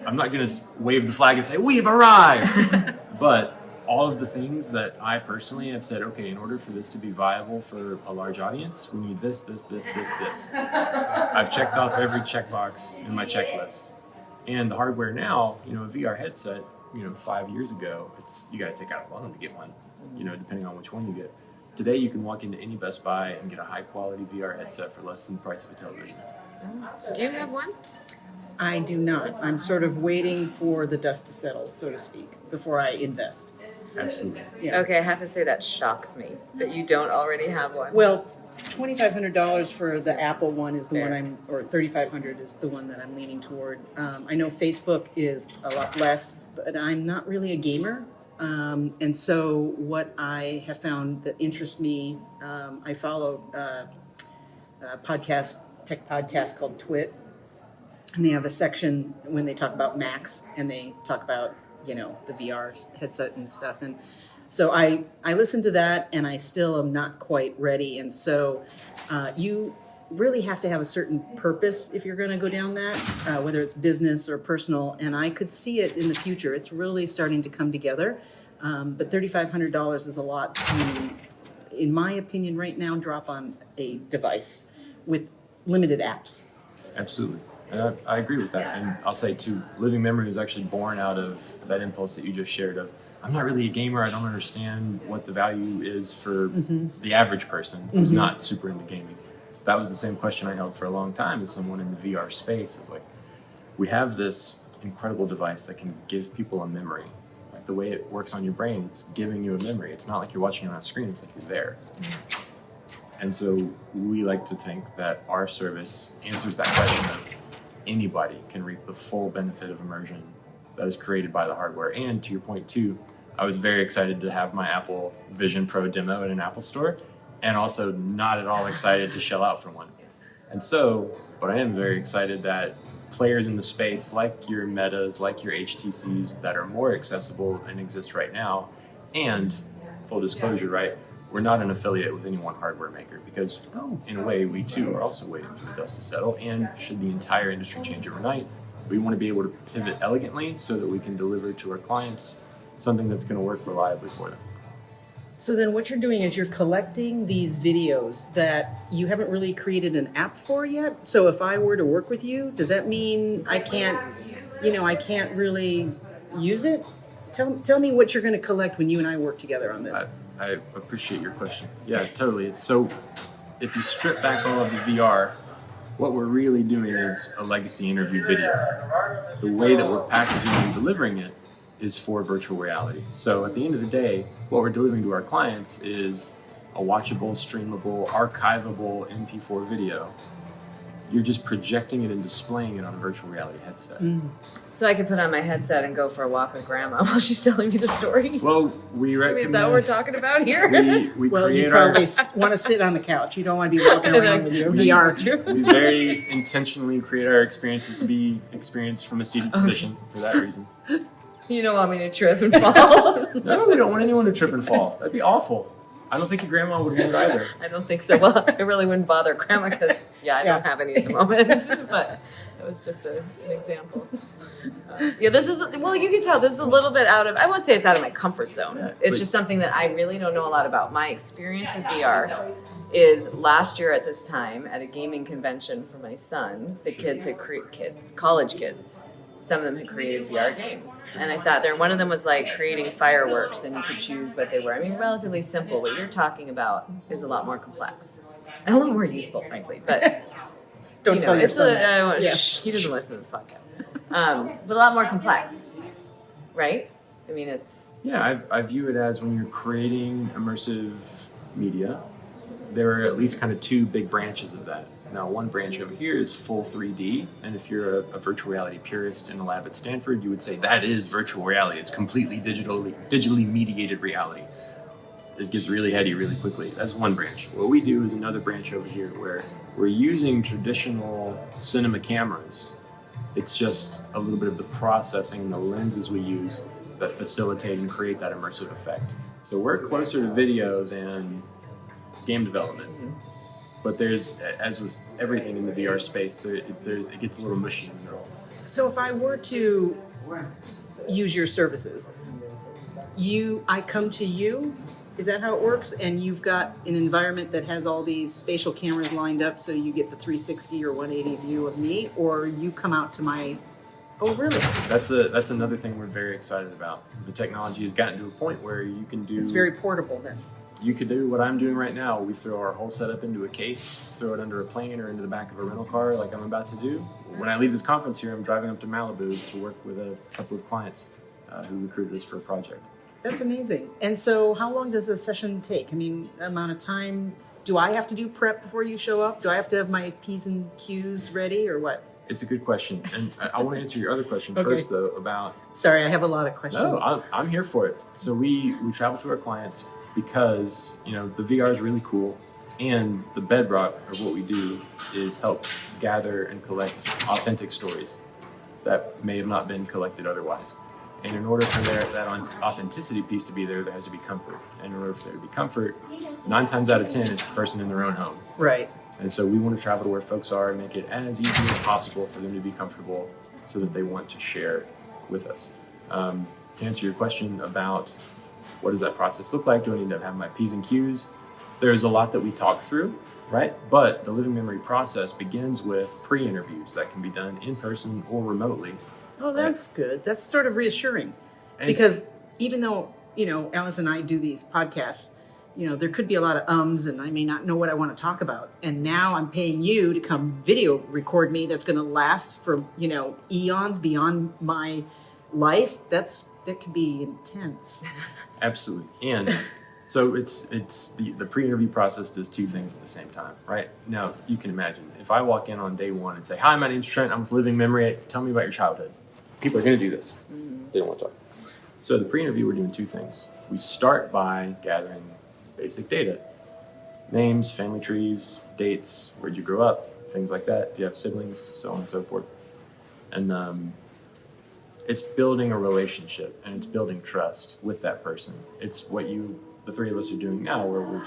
I: I'm not going to wave the flag and say, we've arrived! But all of the things that I personally have said, okay, in order for this to be viable for a large audience, we need this. I've checked off every checkbox in my checklist. And the hardware now, a VR headset, 5 years ago, you got to take out a loan to get one, depending on which one you get. Today, you can walk into any Best Buy and get a high-quality VR headset for less than the price of a television.
G: Do you have one?
D: I do not. I'm sort of waiting for the dust to settle, so to speak, before I invest.
I: Absolutely.
D: Yeah.
G: Okay, I have to say that shocks me that you don't already have one.
D: Well, $2,500 for the Apple one is the
G: Fair.
D: one or $3,500 is the one that I'm leaning toward. I know Facebook is a lot less, but I'm not really a gamer. And so what I have found that interests me, I follow a tech podcast called Twit. And they have a section when they talk about Macs and they talk about, the VR headset and stuff. And so I listen to that and I still am not quite ready. And so you really have to have a certain purpose if you're going to go down that, whether it's business or personal. And I could see it in the future. It's really starting to come together. But $3,500 is a lot to, in my opinion, right now, drop on a device with limited apps.
I: Absolutely. And I agree with that. And I'll say, too, Living Memory was actually born out of that impulse that you just shared of, I'm not really a gamer. I don't understand what the value is for the average person who's not super into gaming. That was the same question I held for a long time as someone in the VR space. It's like, we have this incredible device that can give people a memory. Like the way it works on your brain, it's giving you a memory. It's not like you're watching it on a screen. It's like you're there. And so we like to think that our service answers that question of anybody can reap the full benefit of immersion that is created by the hardware. And to your point too, I was very excited to have my Apple Vision Pro demo at an Apple store, and also not at all excited to shell out for one. And so, but I am very excited that players in the space like your Metas, like your HTCs that are more accessible and exist right now, and full disclosure, right, we're not an affiliate with any one hardware maker because, in a way, we too are also waiting for the dust to settle. And should the entire industry change overnight, we want to be able to pivot elegantly so that we can deliver to our clients something that's going to work reliably for them.
D: So then what you're doing is you're collecting these videos that you haven't really created an app for yet. So if I were to work with you, does that mean I can't really use it? Tell me what you're going to collect when you and I work together on this.
I: I appreciate your question. Yeah, totally. It's if you strip back all of the VR, what we're really doing is a legacy interview video. The way that we're packaging and delivering it is for virtual reality. So at the end of the day, what we're delivering to our clients is a watchable, streamable, archivable MP4 video. You're just projecting it and displaying it on a virtual reality headset.
G: So I could put on my headset and go for a walk with Grandma while she's telling me the story.
I: Well, we recommend.
G: Is that what we're talking about here?
I: We
D: Well,
I: create
D: you probably want to sit on the couch. You don't want to be walking around with your VR.
I: We very intentionally create our experiences to be experienced from a seated position for that reason.
G: You don't want me to trip and fall.
I: No, we don't want anyone to trip and fall. That'd be awful. I don't think your grandma would want it either.
G: I don't think so. Well, it really wouldn't bother Grandma because, I don't have any at the moment. But it was just an example. This is, you can tell this is a little bit out of, I won't say it's out of my comfort zone. It's just something that I really don't know a lot about. My experience with VR is last year at this time at a gaming convention for my son, the college kids. Some of them had created VR games. And I sat there, and one of them was like creating fireworks, and you could choose what they were. I mean, relatively simple. What you're talking about is a lot more complex. And a lot more useful, frankly. But
D: Don't tell your son that.
G: Shh, he doesn't listen to this podcast. But a lot more complex, right? I mean, it's...
I: Yeah, I view it as when you're creating immersive media, there are at least kind of two big branches of that. Now, one branch over here is full 3D, and if you're a virtual reality purist in a lab at Stanford, you would say that is virtual reality. It's completely digitally mediated reality. It gets really heady really quickly. That's one branch. What we do is another branch over here where we're using traditional cinema cameras. It's just a little bit of the processing and the lenses we use that facilitate and create that immersive effect. So we're closer to video than game development. But there's, as with everything in the VR space, it gets a little mushy in the middle.
D: So if I were to use your services, I come to you, is that how it works? And you've got an environment that has all these spatial cameras lined up so you get the 360 or 180 view of me, or you come out to my... Oh, really?
I: That's another thing we're very excited about. The technology has gotten to a point where you can do...
D: It's very portable then.
I: You could do what I'm doing right now. We throw our whole setup into a case, throw it under a plane or into the back of a rental car like I'm about to do. When I leave this conference here, I'm driving up to Malibu to work with a couple of clients who recruited us for a project.
D: That's amazing. And so how long does a session take? I mean, amount of time? Do I have to do prep before you show up? Do I have to have my P's and Q's ready or what?
I: It's a good question. And I want to answer your other question
D: Okay.
I: first, though, about...
D: Sorry, I have a lot of questions.
I: No, I'm here for it. So we travel to our clients because, the VR is really cool, and the bedrock of what we do is help gather and collect authentic stories that may have not been collected otherwise. And in order for that authenticity piece to be there, there has to be comfort. And in order for there to be comfort, 9 times out of 10, it's the person in their own home.
D: Right.
I: And so we want to travel to where folks are and make it as easy as possible for them to be comfortable so that they want to share with us. To answer your question about what does that process look like? Do I need to have my P's and Q's? There's a lot that we talk through, right? But the living memory process begins with pre-interviews that can be done in person or remotely.
D: Oh, that's good. That's sort of reassuring.
I: And
D: Because even though, Alice and I do these podcasts, there could be a lot of ums and I may not know what I want to talk about. And now I'm paying you to come video record me that's going to last for, eons beyond my life. That could be intense.
I: Absolutely. And so it's the pre-interview process does two things at the same time, right? Now, you can imagine if I walk in on day one and say, "Hi, my name's Trent. I'm with Living Memory. Tell me about your childhood." People are going to do this. They don't want to talk. So the pre-interview, we're doing two things. We start by gathering basic data. Names, family trees, dates, where'd you grow up, things like that. Do you have siblings, so on and so forth. And it's building a relationship and it's building trust with that person. It's what the three of us are doing now, where we're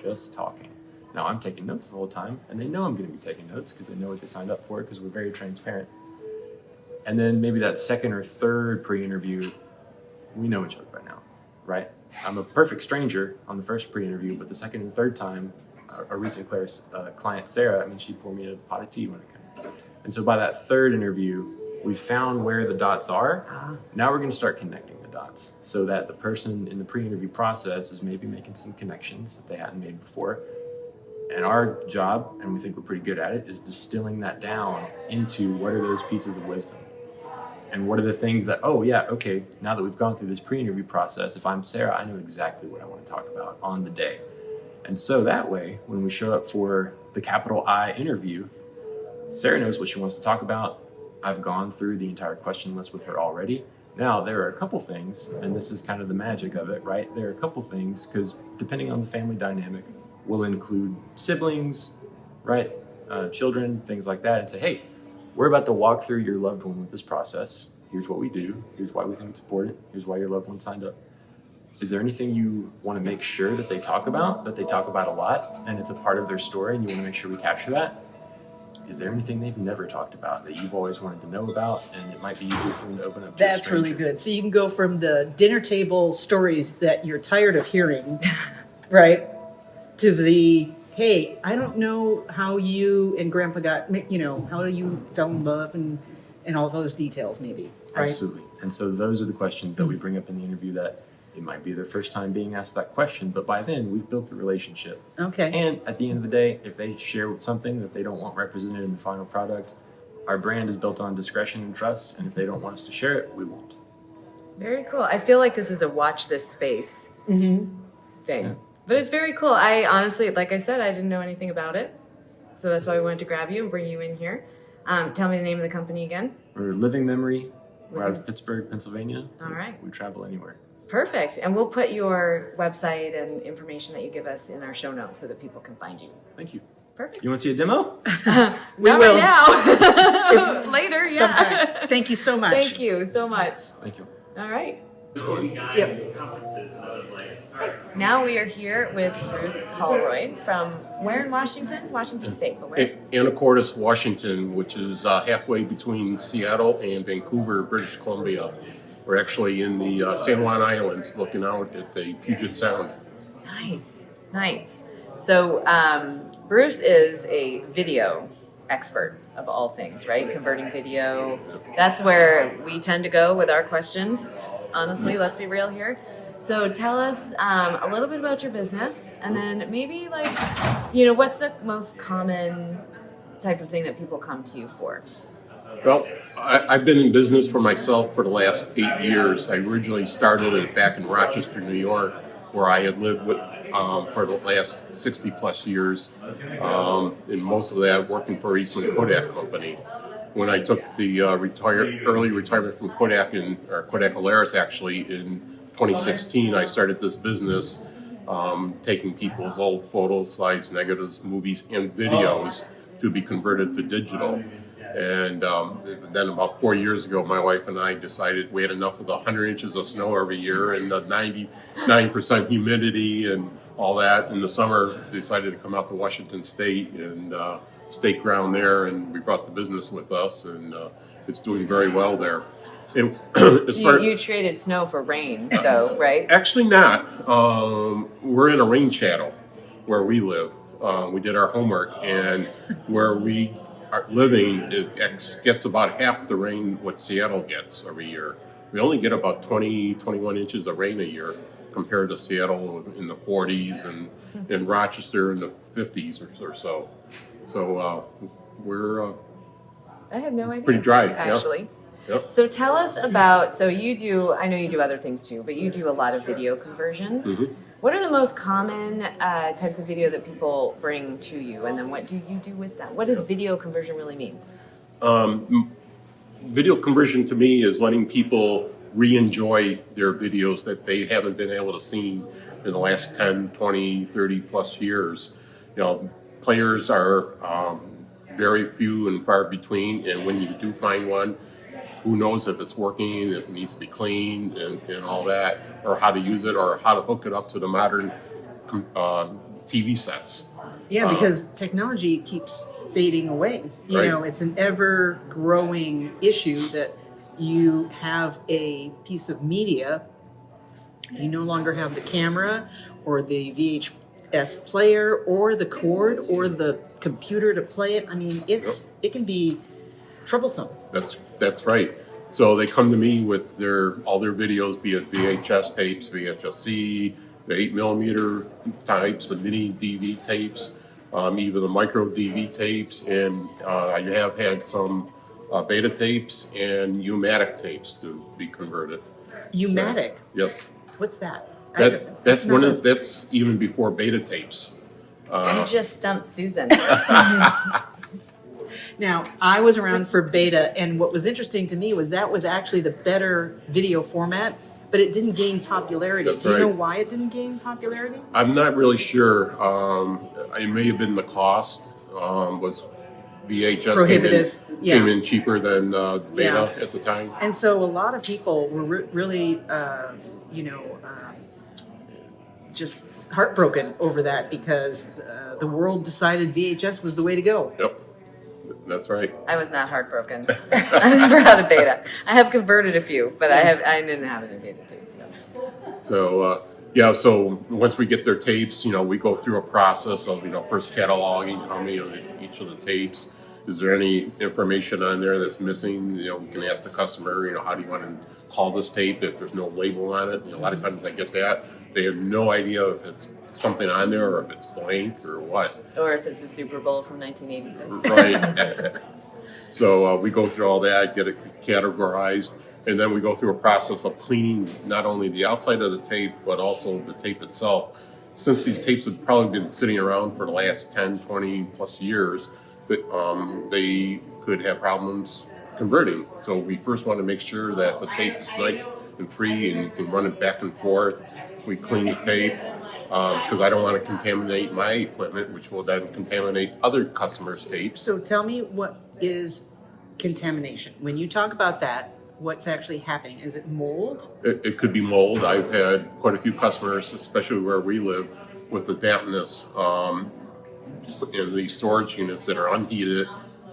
I: just talking. Now I'm taking notes the whole time, and they know I'm going to be taking notes because they know what they signed up for, because we're very transparent. And then maybe that second or third pre-interview, we know each other by now, right? I'm a perfect stranger on the first pre-interview, but the second and third time, a recent client, Sarah, she poured me a pot of tea when it came. And so by that third interview, we found where the dots are. Now we're going to start connecting the dots so that the person in the pre-interview process is maybe making some connections that they hadn't made before. And our job, and we think we're pretty good at it, is distilling that down into what are those pieces of wisdom. And what are the things that, oh yeah, okay, now that we've gone through this pre-interview process, if I'm Sarah, I know exactly what I want to talk about on the day. And so that way, when we show up for the capital I interview, Sarah knows what she wants to talk about. I've gone through the entire question list with her already. Now, there are a couple things, and this is kind of the magic of it, right? There are a couple things, because depending on the family dynamic, we'll include siblings, right? Children, things like that, and say, hey, we're about to walk through your loved one with this process. Here's what we do. Here's why we think it's important. Here's why your loved one signed up. Is there anything you want to make sure that they talk about a lot, and it's a part of their story, and you want to make sure we capture that? Is there anything they've never talked about that you've always wanted to know about, and it might be easier for them to open up to
D: That's really good. So you can go from the dinner table stories that you're tired of hearing, right, to the, hey, I don't know how you and Grandpa got, how you fell in love and all those details maybe, right?
I: Absolutely. And so those are the questions that we bring up in the interview that it might be their first time being asked that question, but by then we've built a relationship.
D: Okay.
I: And at the end of the day, if they share with something that they don't want represented in the final product, our brand is built on discretion and trust, and if they don't want us to share it, we won't.
G: Very cool. I feel like this is a watch this space thing. Yeah. But it's very cool. I honestly, like I said, I didn't know anything about it. So that's why we wanted to grab you and bring you in here. Tell me the name of the company again.
I: We're Living Memory. We're out of Pittsburgh, Pennsylvania.
G: All right.
I: We travel anywhere.
G: Perfect. And we'll put your website and information that you give us in our show notes so that people can find you.
I: Thank you.
G: Perfect.
I: You want to see a demo?
D: We
G: Not
D: will.
G: Right now. Later, yeah.
D: Sometime. Thank you so much.
G: Thank you so much.
I: Thank you.
G: All right.
D: Yep.
G: Now we are here with Bruce Holroyd from where in Washington? Washington State, but where?
J: Anacortes, Washington, which is halfway between Seattle and Vancouver, British Columbia. We're actually in the San Juan Islands looking out at the Puget Sound.
G: Nice, nice. So Bruce is a video expert of all things, right? Converting video. That's where we tend to go with our questions. Honestly, let's be real here. So tell us a little bit about your business, and then maybe what's the most common type of thing that people come to you for?
J: Well, I've been in business for myself for the last 8 years. I originally started it back in Rochester, New York, where I had lived for the last 60 plus years, and most of that working for Eastman Kodak Company. When I took the early retirement from Kodak Kodak Alaris actually in 2016, I started this business taking people's old photos, slides, negatives, movies, and videos to be converted to digital. And then about 4 years ago, my wife and I decided we had enough of the 100 inches of snow every year and the 99% humidity and all that. In the summer, decided to come out to Washington State and stake ground there, and we brought the business with us, and it's doing very well there.
G: You traded snow for rain, though, right?
J: Actually not. We're in a rain channel where we live. We did our homework, and where we are living, it gets about half the rain what Seattle gets every year. We only get about 21 inches of rain a year compared to Seattle in the 40s and in Rochester in the 50s or so. So we're
G: I had no idea.
J: Pretty dry,
G: actually.
J: Yeah. Yep.
G: So tell us about, I know you do other things too, but you do a lot of video conversions. Mm-hmm. What are the most common types of video that people bring to you, and then what do you do with them? What does video conversion really mean?
J: Video conversion to me is letting people re-enjoy their videos that they haven't been able to see in the last 10, 20, 30 plus years. Players are very few and far between, and when you do find one, who knows if it's working, if it needs to be cleaned and all that, or how to use it, or how to hook it up to the modern TV sets.
D: Yeah, because technology keeps fading away. You know, it's an ever-growing issue that you have a piece of media, you no longer have the camera or the VHS player or the cord or the computer to play it. I mean, it can be troublesome.
J: That's right. So they come to me with all their videos, be it VHS tapes, VHS-C, the 8mm types, the mini DV tapes, even the micro DV tapes, and I have had some beta tapes and U-matic tapes to be converted.
D: U-matic?
J: Yes.
D: What's that?
J: That's even before beta tapes.
G: You just stumped Susan.
D: Now, I was around for beta, and what was interesting to me was that was actually the better video format, but it didn't gain popularity.
J: That's
D: Do you know
J: right.
D: why it didn't gain popularity?
J: I'm not really sure. It may have been the cost. Was VHS
D: Prohibitive.
J: came in cheaper than beta
D: Yeah.
J: at the time.
D: And so a lot of people were really, just heartbroken over that because the world decided VHS was the way to go.
J: Yep, that's right.
G: I was not heartbroken. I never had a beta. I have converted a few, but I didn't have any beta tapes. No.
J: So so once we get their tapes, we go through a process of first cataloging how many of each of the tapes. Is there any information on there that's missing? We can ask the customer, how do you want to call this tape if there's no label on it? A lot of times I get that. They have no idea if it's something on there or if it's blank or what.
G: Or if it's the Super Bowl from 1986.
J: Right. So we go through all that, get it categorized, and then we go through a process of cleaning not only the outside of the tape, but also the tape itself. Since these tapes have probably been sitting around for the last 10, 20 plus years, but they could have problems converting. So we first want to make sure that the tape is nice and free and you can run it back and forth. We clean the tape because I don't want to contaminate my equipment, which will then contaminate other customers' tapes.
D: So tell me, what is contamination? When you talk about that, what's actually happening? Is it mold?
J: It could be mold. I've had quite a few customers, especially where we live, with the dampness in the storage units that are unheated.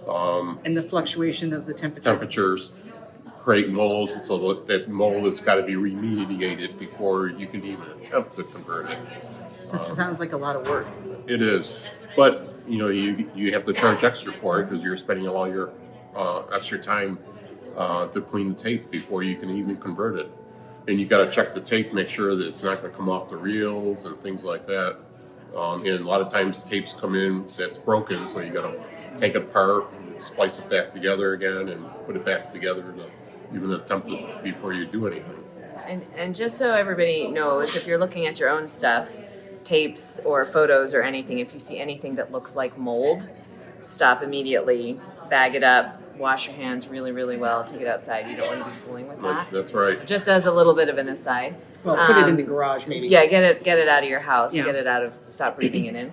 D: And the fluctuation of the
J: Temperatures create mold, and so that mold has got to be remediated before you can even attempt to convert it.
D: This sounds like a lot of work.
J: It is, but you have to charge extra for it because you're spending all your extra time to clean the tape before you can even convert it, and you got to check the tape, make sure that it's not going to come off the reels and things like that. And a lot of times tapes come in that's broken, so you got to take it apart, splice it back together again, and put it back together to even attempt it before you do anything.
G: And just so everybody knows, if you're looking at your own stuff, tapes or photos or anything, if you see anything that looks like mold, stop immediately, bag it up, wash your hands really, really well, take it outside. You don't want to be fooling with that.
J: That's right.
G: So just as a little bit of an aside.
D: Well, put it in the garage maybe.
G: Yeah, get it out of your house.
D: Yeah.
G: Get it out of. Stop breathing it in.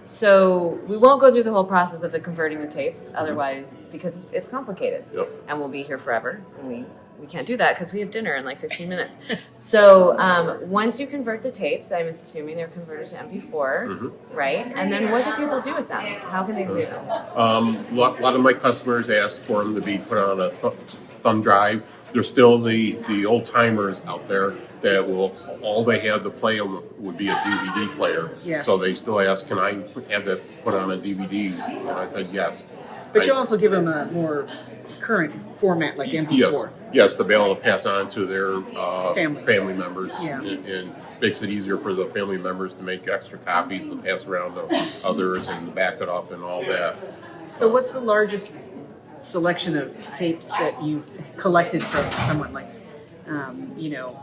G: So we won't go through the whole process of the converting the tapes, otherwise, because it's complicated, and we'll be here forever. And we can't do that because we have dinner in like 15 minutes. So once you convert the tapes, I'm assuming they're converted to MP4, right? And then what do people do with them? How can they leave them?
J: A lot of my customers ask for them to be put on a thumb drive. There's still the old timers out there that will, all they have to play them would be a DVD player.
D: Yes.
J: So they still ask, can I have that put on a DVD? And I said yes.
D: But you also give them a more current format like MP4.
J: Yes, to be able to pass on to their
D: Family
J: members.
D: Yeah.
J: And makes it easier for the family members to make extra copies and pass around to others and back it up and all that.
D: So what's the largest selection of tapes that you've collected from someone, like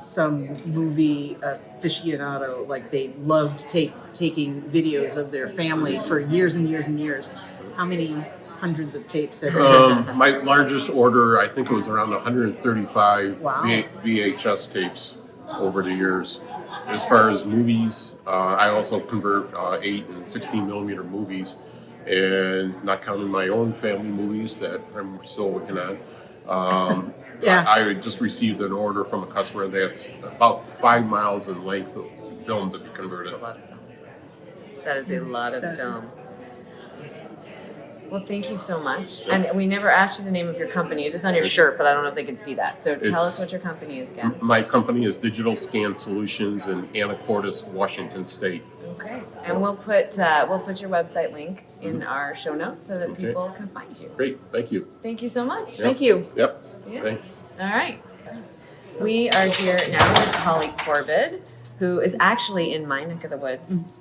D: some movie aficionado, like they loved taking videos of their family for years and years and years? How many hundreds of tapes have you
J: My largest order, I think it was around 135
D: Wow.
J: VHS tapes over the years. As far as movies, I also convert 8 and 16 millimeter movies, and not counting my own family movies that I'm still working on.
D: Yeah.
J: I just received an order from a customer that's about 5 miles in length of film to be converted.
G: That's a lot of film. That is a lot of film. Well, thank you so much. And we never asked you the name of your company. It is on your shirt, but I don't know if they can see that. So tell us what your company is again.
J: My company is Digital Scan Solutions in Anacortes, Washington State.
G: Okay. And we'll put your website link in our show notes so that people can find you.
J: Great, thank you.
G: Thank you so much.
J: Yep.
G: Thank you.
J: Yep,
G: Yeah.
J: thanks.
G: All right. We are here now with Holly Corbid, who is actually in my neck of the woods.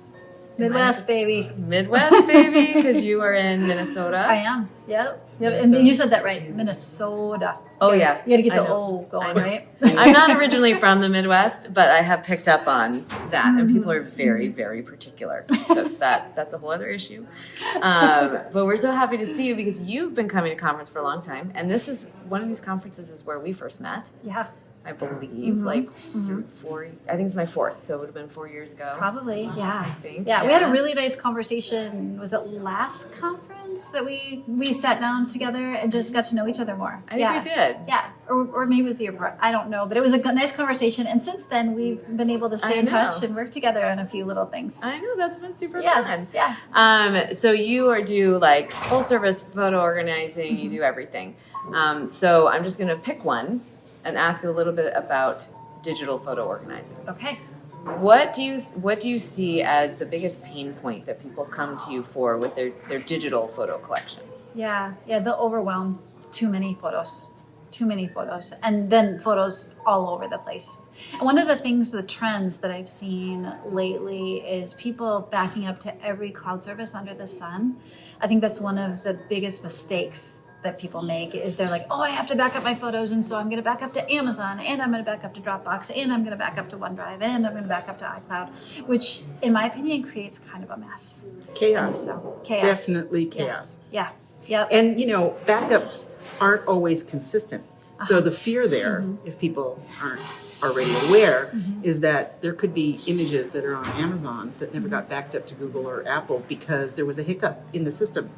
K: Midwest, baby.
G: Midwest, baby, because you are in Minnesota.
K: I am. Yep. And you said that right. Minnesota.
G: Oh, yeah.
K: You got to get
G: I
K: the
G: know.
K: O going, right?
G: I'm not originally from the Midwest, but I have picked up on that, and people are very, very particular. So that's a whole other issue. But we're so happy to see you because you've been coming to conference for a long time, and this is one of these conferences is where we first met.
K: Yeah.
G: I believe, through 4. I think it's my 4th, so it would have been 4 years ago.
K: Probably, yeah.
G: I think.
K: Yeah, we had a really nice conversation. Was it last conference that we sat down together and just got to know each other more?
G: I think we did.
K: Yeah, or maybe it was the year before. I don't know, but it was a nice conversation. And since then, we've been able to stay in touch and work together on a few little things.
G: I know, that's been super fun.
K: Yeah.
G: So you do like full service photo organizing, you do everything. So I'm just going to pick one and ask you a little bit about digital photo organizing.
K: Okay.
G: What do you see as the biggest pain point that people come to you for with their digital photo collection?
K: Yeah, the overwhelm. Too many photos, and then photos all over the place. And one of the things, the trends that I've seen lately is people backing up to every cloud service under the sun. I think that's one of the biggest mistakes that people make is they're like, oh, I have to back up my photos, and so I'm going to back up to Amazon, and I'm going to back up to Dropbox, and I'm going to back up to OneDrive, and I'm going to back up to iCloud, which, in my opinion, creates kind of a mess.
D: Chaos.
K: Chaos.
D: Definitely chaos.
K: Yeah. Yep.
D: And, backups aren't always consistent. So the fear there, if people aren't already aware, is that there could be images that are on Amazon that never got backed up to Google or Apple because there was a hiccup in the system.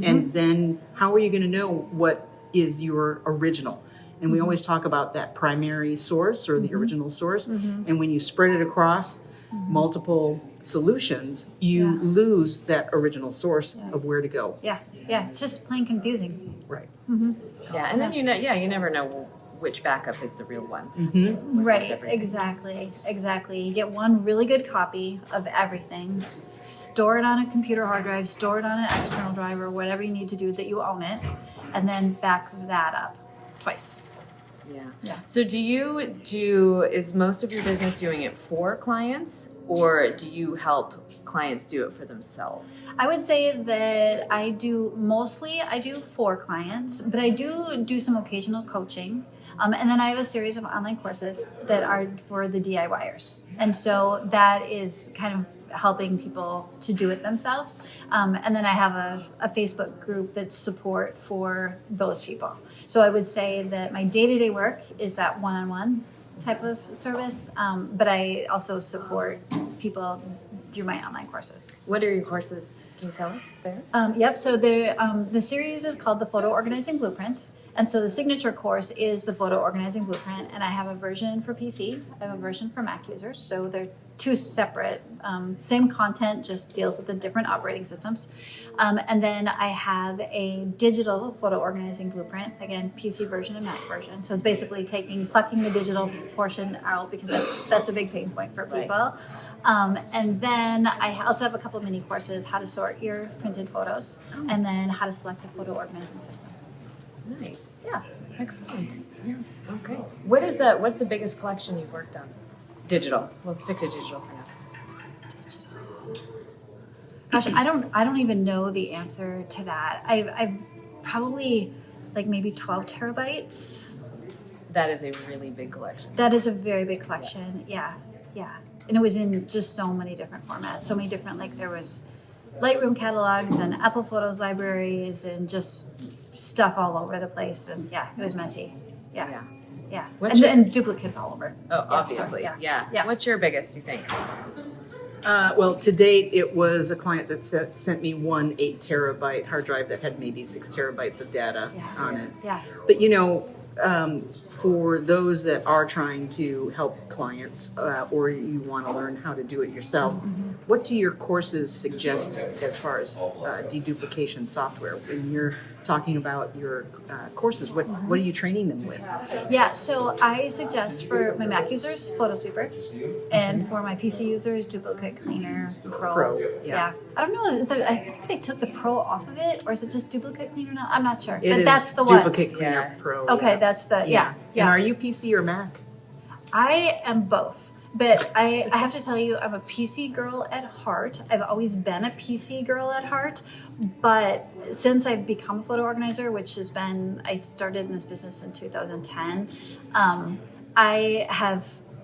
D: And then how are you going to know what is your original? And we always talk about that primary source or the original source. And when you spread it across multiple solutions, you lose that original source of where to go.
K: Yeah. It's just plain confusing.
D: Right.
G: Yeah, and then you never know which backup is the real one.
K: Right, exactly. You get one really good copy of everything, store it on a computer hard drive, store it on an external drive, or whatever you need to do that you own it, and then back that up twice.
G: Yeah. So is most of your business doing it for clients, or do you help clients do it for themselves?
K: I would say that I do for clients, but I do some occasional coaching. And then I have a series of online courses that are for the DIYers. And so that is kind of helping people to do it themselves. And then I have a Facebook group that's support for those people. So I would say that my day-to-day work is that one-on-one type of service, but I also support people through my online courses.
G: What are your courses? Can you tell us there?
K: Yep. So the series is called the Photo Organizing Blueprint. And so the signature course is the Photo Organizing Blueprint. And I have a version for PC. I have a version for Mac users. So they're two separate, same content, just deals with the different operating systems. And then I have a digital Photo Organizing Blueprint. Again, PC version and Mac version. So it's basically plucking the digital portion out because that's a big pain point for people. And then I also have a couple of mini courses, how to sort your printed photos, and then how to select a photo organizing system.
G: Nice. Yeah. Excellent. Yeah. Okay. What's the biggest collection you've worked on? Digital. We'll stick to digital for now.
K: Digital. Gosh, I don't even know the answer to that. I've probably maybe 12 terabytes.
G: That is a really big collection.
K: That is a very big collection. Yeah. And it was in just so many different formats, so many different, there was Lightroom catalogs and Apple Photos libraries and just stuff all over the place. And it was messy. Yeah. And duplicates all over.
G: Oh, obviously.
K: So,
G: yeah. What's your biggest, you think?
D: Well, to date, it was a client that sent me one 8 terabyte hard drive that had maybe 6 terabytes of data on it.
K: Yeah.
D: But for those that are trying to help clients or you want to learn how to do it yourself, what do your courses suggest as far as de-duplication software? When you're talking about your courses, what are you training them with?
K: Yeah, so I suggest for my Mac users, Photosweeper, and for my PC users, Duplicate Cleaner Pro. Yeah. I don't know, I think they took the Pro off of it, or is it just Duplicate Cleaner now? I'm not sure. But that's the one.
D: Duplicate Cleaner Pro.
K: Okay, that's the,
D: And are you PC or Mac?
K: I am both. But I have to tell you, I'm a PC girl at heart. I've always been a PC girl at heart. But since I've become a photo organizer, which has been, I started in this business in 2010,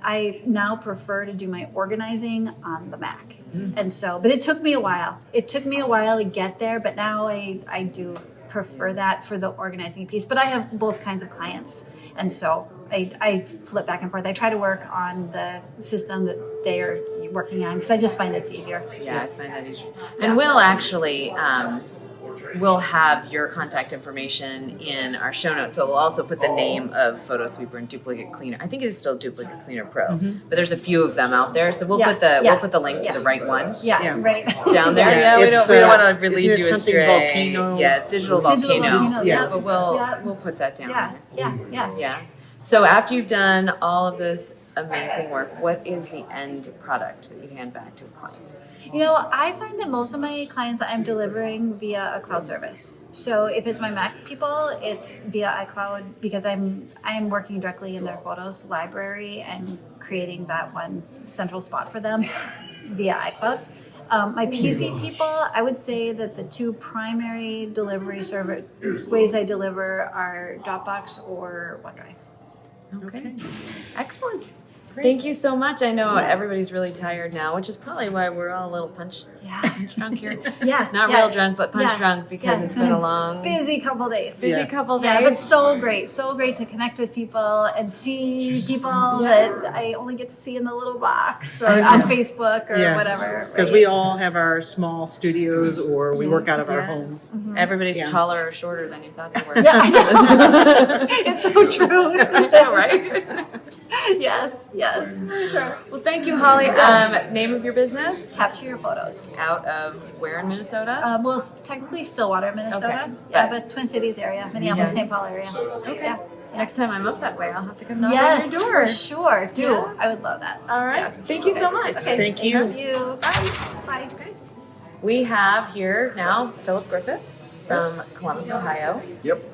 K: I now prefer to do my organizing on the Mac. And so, but it took me a while. It took me a while to get there, but now I do prefer that for the organizing piece. But I have both kinds of clients. And so I flip back and forth. I try to work on the system that they are working on because I just find it's easier.
G: Yeah, I find that easier. And we'll actually, we'll have your contact information in our show notes, but we'll also put the name of Photosweeper and Duplicate Cleaner. I think it is still Duplicate Cleaner Pro, but there's a few of them out there. So we'll put the link to the right one.
K: Right.
G: Down there. Yeah, we don't want to
D: isn't
G: lead
D: it
G: you
D: something
G: astray.
D: volcano?
G: Yeah, it's digital volcano.
K: Yeah.
G: But we'll put that down there.
K: Yeah.
G: So after you've done all of this amazing work, what is the end product that you hand back to a client?
K: You know, I find that most of my clients I'm delivering via a cloud service. So if it's my Mac people, it's via iCloud because I'm working directly in their photos library and creating that one central spot for them via iCloud. My PC people, I would say that the two primary delivery ways I deliver are Dropbox or OneDrive.
G: Okay. Excellent. Thank you so much. I know everybody's really tired now, which is probably why we're all a little punch drunk here. Not real drunk, but punch drunk because it's been a long,
K: busy couple days.
G: Couple days.
K: Yeah, but so great to connect with people and see people that I only get to see in the little box or on Facebook or whatever.
D: Because we all have our small studios or we work out of our homes.
G: Everybody's taller or shorter than you thought they were.
K: Yeah, I know. It's so true.
G: Right?
K: Yes, sure.
G: Well, thank you, Holly. Name of your business?
K: Capture Your Photos.
G: Out of where in Minnesota?
K: Well, it's technically Stillwater, Minnesota.
G: Okay.
K: Yeah, but Twin Cities area, Minneapolis, St. Paul area.
G: Okay.
K: Yeah.
G: Next time I'm up that way, I'll have to come knock
K: Yes,
G: on your door.
K: for sure. Do. I would love that.
G: All right. Thank you so much.
K: Okay.
D: Thank you.
K: Thank you. Bye.
G: We have here now Phillip Griffith from Columbus, Ohio.
E: Yep.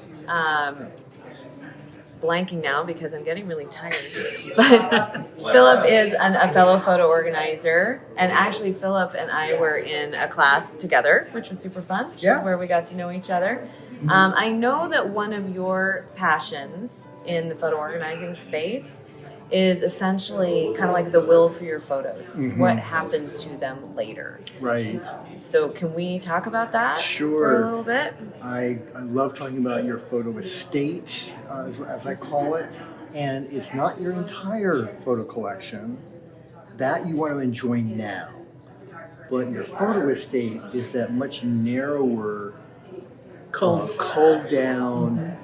G: Blanking now because I'm getting really tired. But Phillip is a fellow photo organizer, and actually Phillip and I were in a class together, which was super fun. Which is where we got to know each other. I know that one of your passions in the photo organizing space is essentially kind of like the will for your photos. What happens to them later?
E: Right.
G: So can we talk about that
E: Sure.
G: for a little bit?
E: I love talking about your photo estate, as I call it. And it's not your entire photo collection that you want to enjoy now. But your photo estate is that much narrower, culled down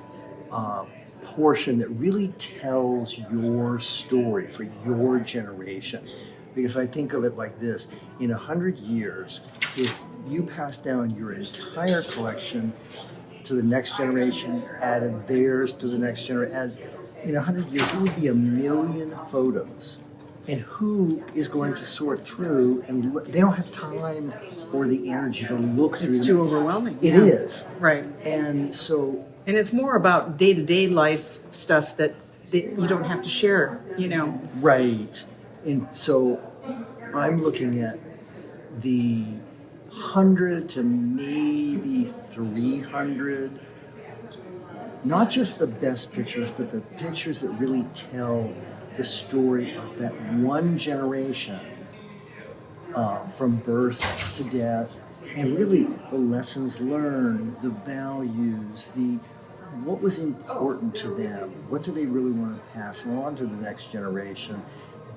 E: portion that really tells your story for your generation. Because I think of it like this: in 100 years, if you pass down your entire collection to the next generation, added theirs to the next generation, in 100 years, it would be 1 million photos. And who is going to sort through, and they don't have time or the energy to look through.
D: It's too overwhelming.
E: It is.
D: Right.
E: And so...
D: And it's more about day-to-day life stuff that you don't have to share,
E: Right. And so I'm looking at the 100 to maybe 300, not just the best pictures, but the pictures that really tell the story of that one generation from birth to death, and really the lessons learned, the values, what was important to them, what do they really want to pass on to the next generation.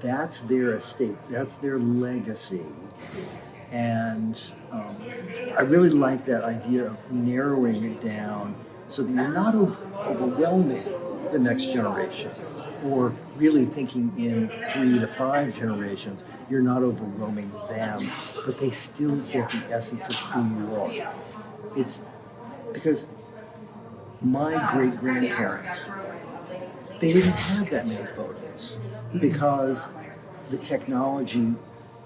E: That's their estate, that's their legacy. And I really like that idea of narrowing it down so that you're not overwhelming the next generation, or really thinking in 3 to 5 generations. You're not overwhelming them, but they still get the essence of who you are. It's because my great-grandparents, they didn't have that many photos because the technology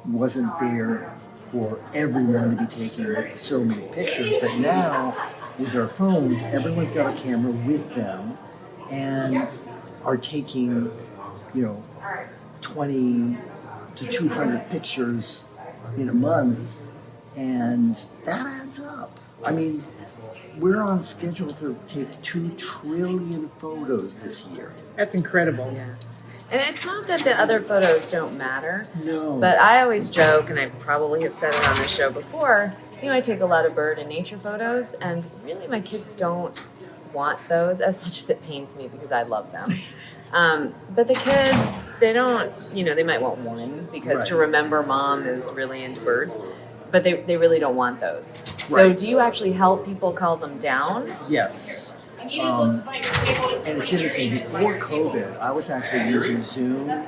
E: wasn't there for everyone to be taking so many pictures. But now, with our phones, everyone's got a camera with them and are taking, 20 to 200 pictures in a month, and that adds up. I mean, we're on schedule to take 2 trillion photos this year.
B: That's incredible.
G: Yeah. And it's not that the other photos don't matter.
E: No.
G: But I always joke, and I probably have said it on this show before, I take a lot of bird and nature photos, and really my kids don't want those as much as it pains me because I love them. But the kids, they don't, they might want one because to remember mom is really into birds, but they really don't want those. So do you actually help people cull them down?
E: Yes. And it's interesting, before COVID, I was actually using Zoom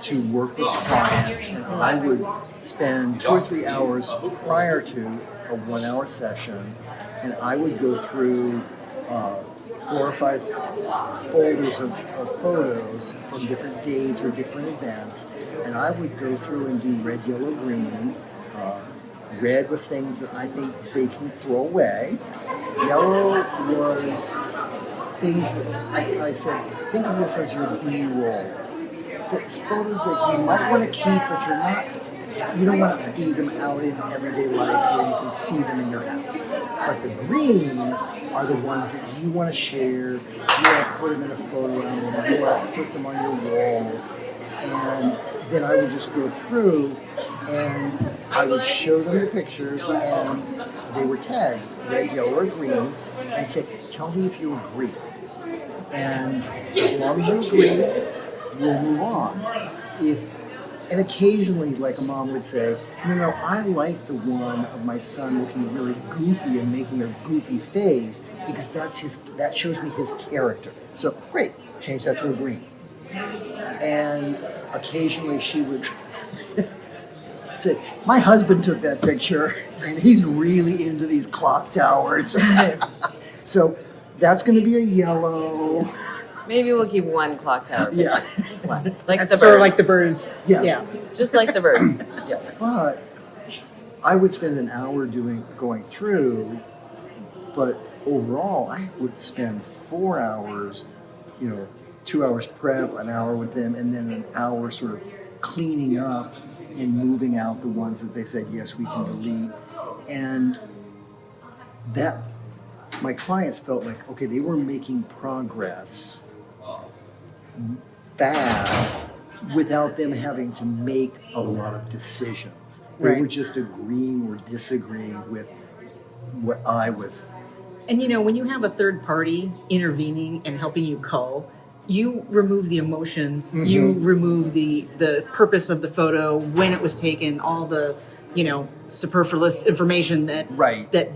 E: to work with clients, and I would spend 2 or 3 hours prior to a 1-hour session, and I would go through 4 or 5 folders of photos from different dates or different events, and I would go through and do red, yellow, green. Red was things that I think they can throw away. Yellow was things that I said, think of this as your B-roll. It's photos that you might want to keep, but you don't want to be them out in everyday life where you can see them in your house. But the green are the ones that you want to share, you want to put them in a photo album, you want to put them on your walls. And then I would just go through and I would show them the pictures, and they were tagged red, yellow, or green, and say, tell me if you agree. And as long as you agree, we'll move on. And occasionally, like a mom would say, no, I like the one of my son looking really goofy and making a goofy face because that shows me his character. So great, change that to a green. And occasionally she would say, my husband took that picture and he's really into these clock towers. So that's going to be a yellow.
G: Maybe we'll keep one clock tower.
E: Yeah.
G: Just one. Like
B: That's
G: the
B: sort of
G: birds.
B: like the birds.
E: Yeah.
G: Just like the birds. Yeah.
E: But I would spend an hour going through, but overall I would spend 4 hours, 2 hours prep, an hour with them, and then an hour sort of cleaning up and moving out the ones that they said, yes, we can delete. And that, my clients felt like, okay, they were making progress fast without them having to make a lot of decisions. They were just agreeing or disagreeing with what I was.
B: And when you have a third party intervening and helping you cull, you remove the emotion, you remove the purpose of the photo, when it was taken, all the, superfluous information that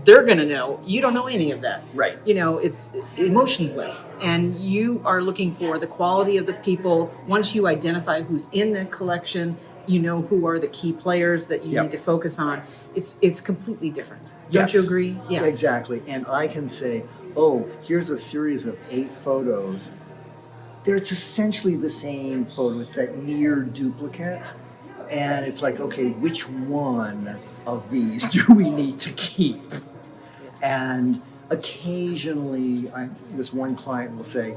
B: they're going to know. You don't know any of that.
E: Right.
B: It's emotionless. And you are looking for the quality of the people. Once you identify who's in the collection, who are the key players that you need to focus on. It's completely different. Don't you agree? Yeah.
E: Exactly. And I can say, oh, here's a series of 8 photos. It's essentially the same photo. It's that near duplicate. And it's like, okay, which one of these do we need to keep? And occasionally, this one client will say,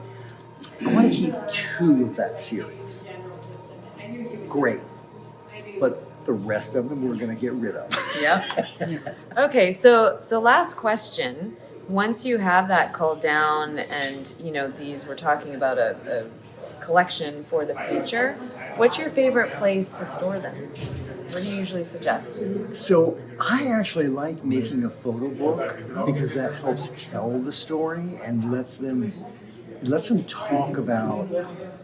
E: I want to keep 2 of that series. Great. But the rest of them we're going to get rid of.
G: Yep. Okay, so last question. Once you have that culled down and, these, we're talking about a collection for the future, what's your favorite place to store them? What do you usually suggest?
E: So I actually like making a photo book because that helps tell the story and lets them talk about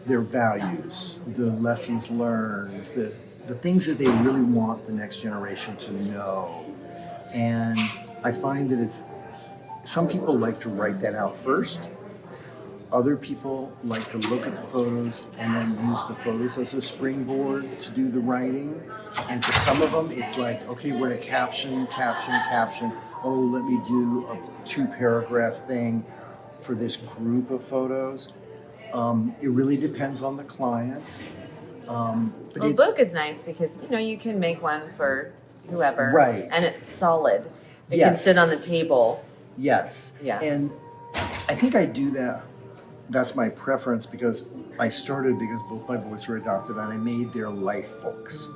E: their values, the lessons learned, the things that they really want the next generation to know. And I find that some people like to write that out first. Other people like to look at the photos and then use the photos as a springboard to do the writing. And for some of them, it's like, okay, we're going to caption. Oh, let me do a 2-paragraph thing for this group of photos. It really depends on the client. But
G: a book is nice because, you can make one for whoever.
E: Right.
G: And it's solid. It can sit on the table.
E: Yes.
G: Yeah.
E: And I think I do that. That's my preference because I started because both my boys were adopted and I made their life books.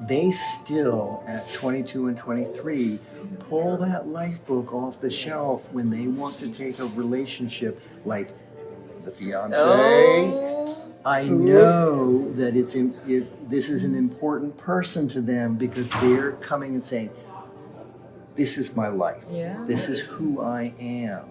E: they still, at 22 and 23, pull that life book off the shelf when they want to take a relationship like the fiance.
G: Oh.
E: I know that this is an important person to them because they're coming and saying, this is my life.
G: Yeah.
E: This is who I am.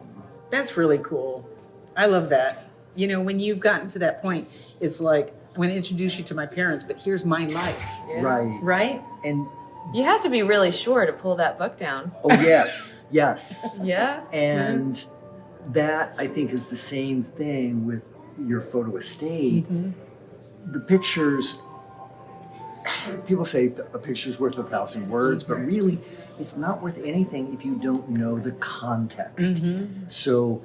D: That's really cool. I love that. You know, when you've gotten to that point, it's like, I'm going to introduce you to my parents, but here's my life.
G: Yeah.
E: Right.
D: Right?
E: And
G: You have to be really sure to pull that book down.
E: oh, yes, yes.
G: Yeah.
E: And that, I think, is the same thing with your photo estate. The pictures, people say a picture's worth 1,000 words, but really, it's not worth anything if you don't know the context. So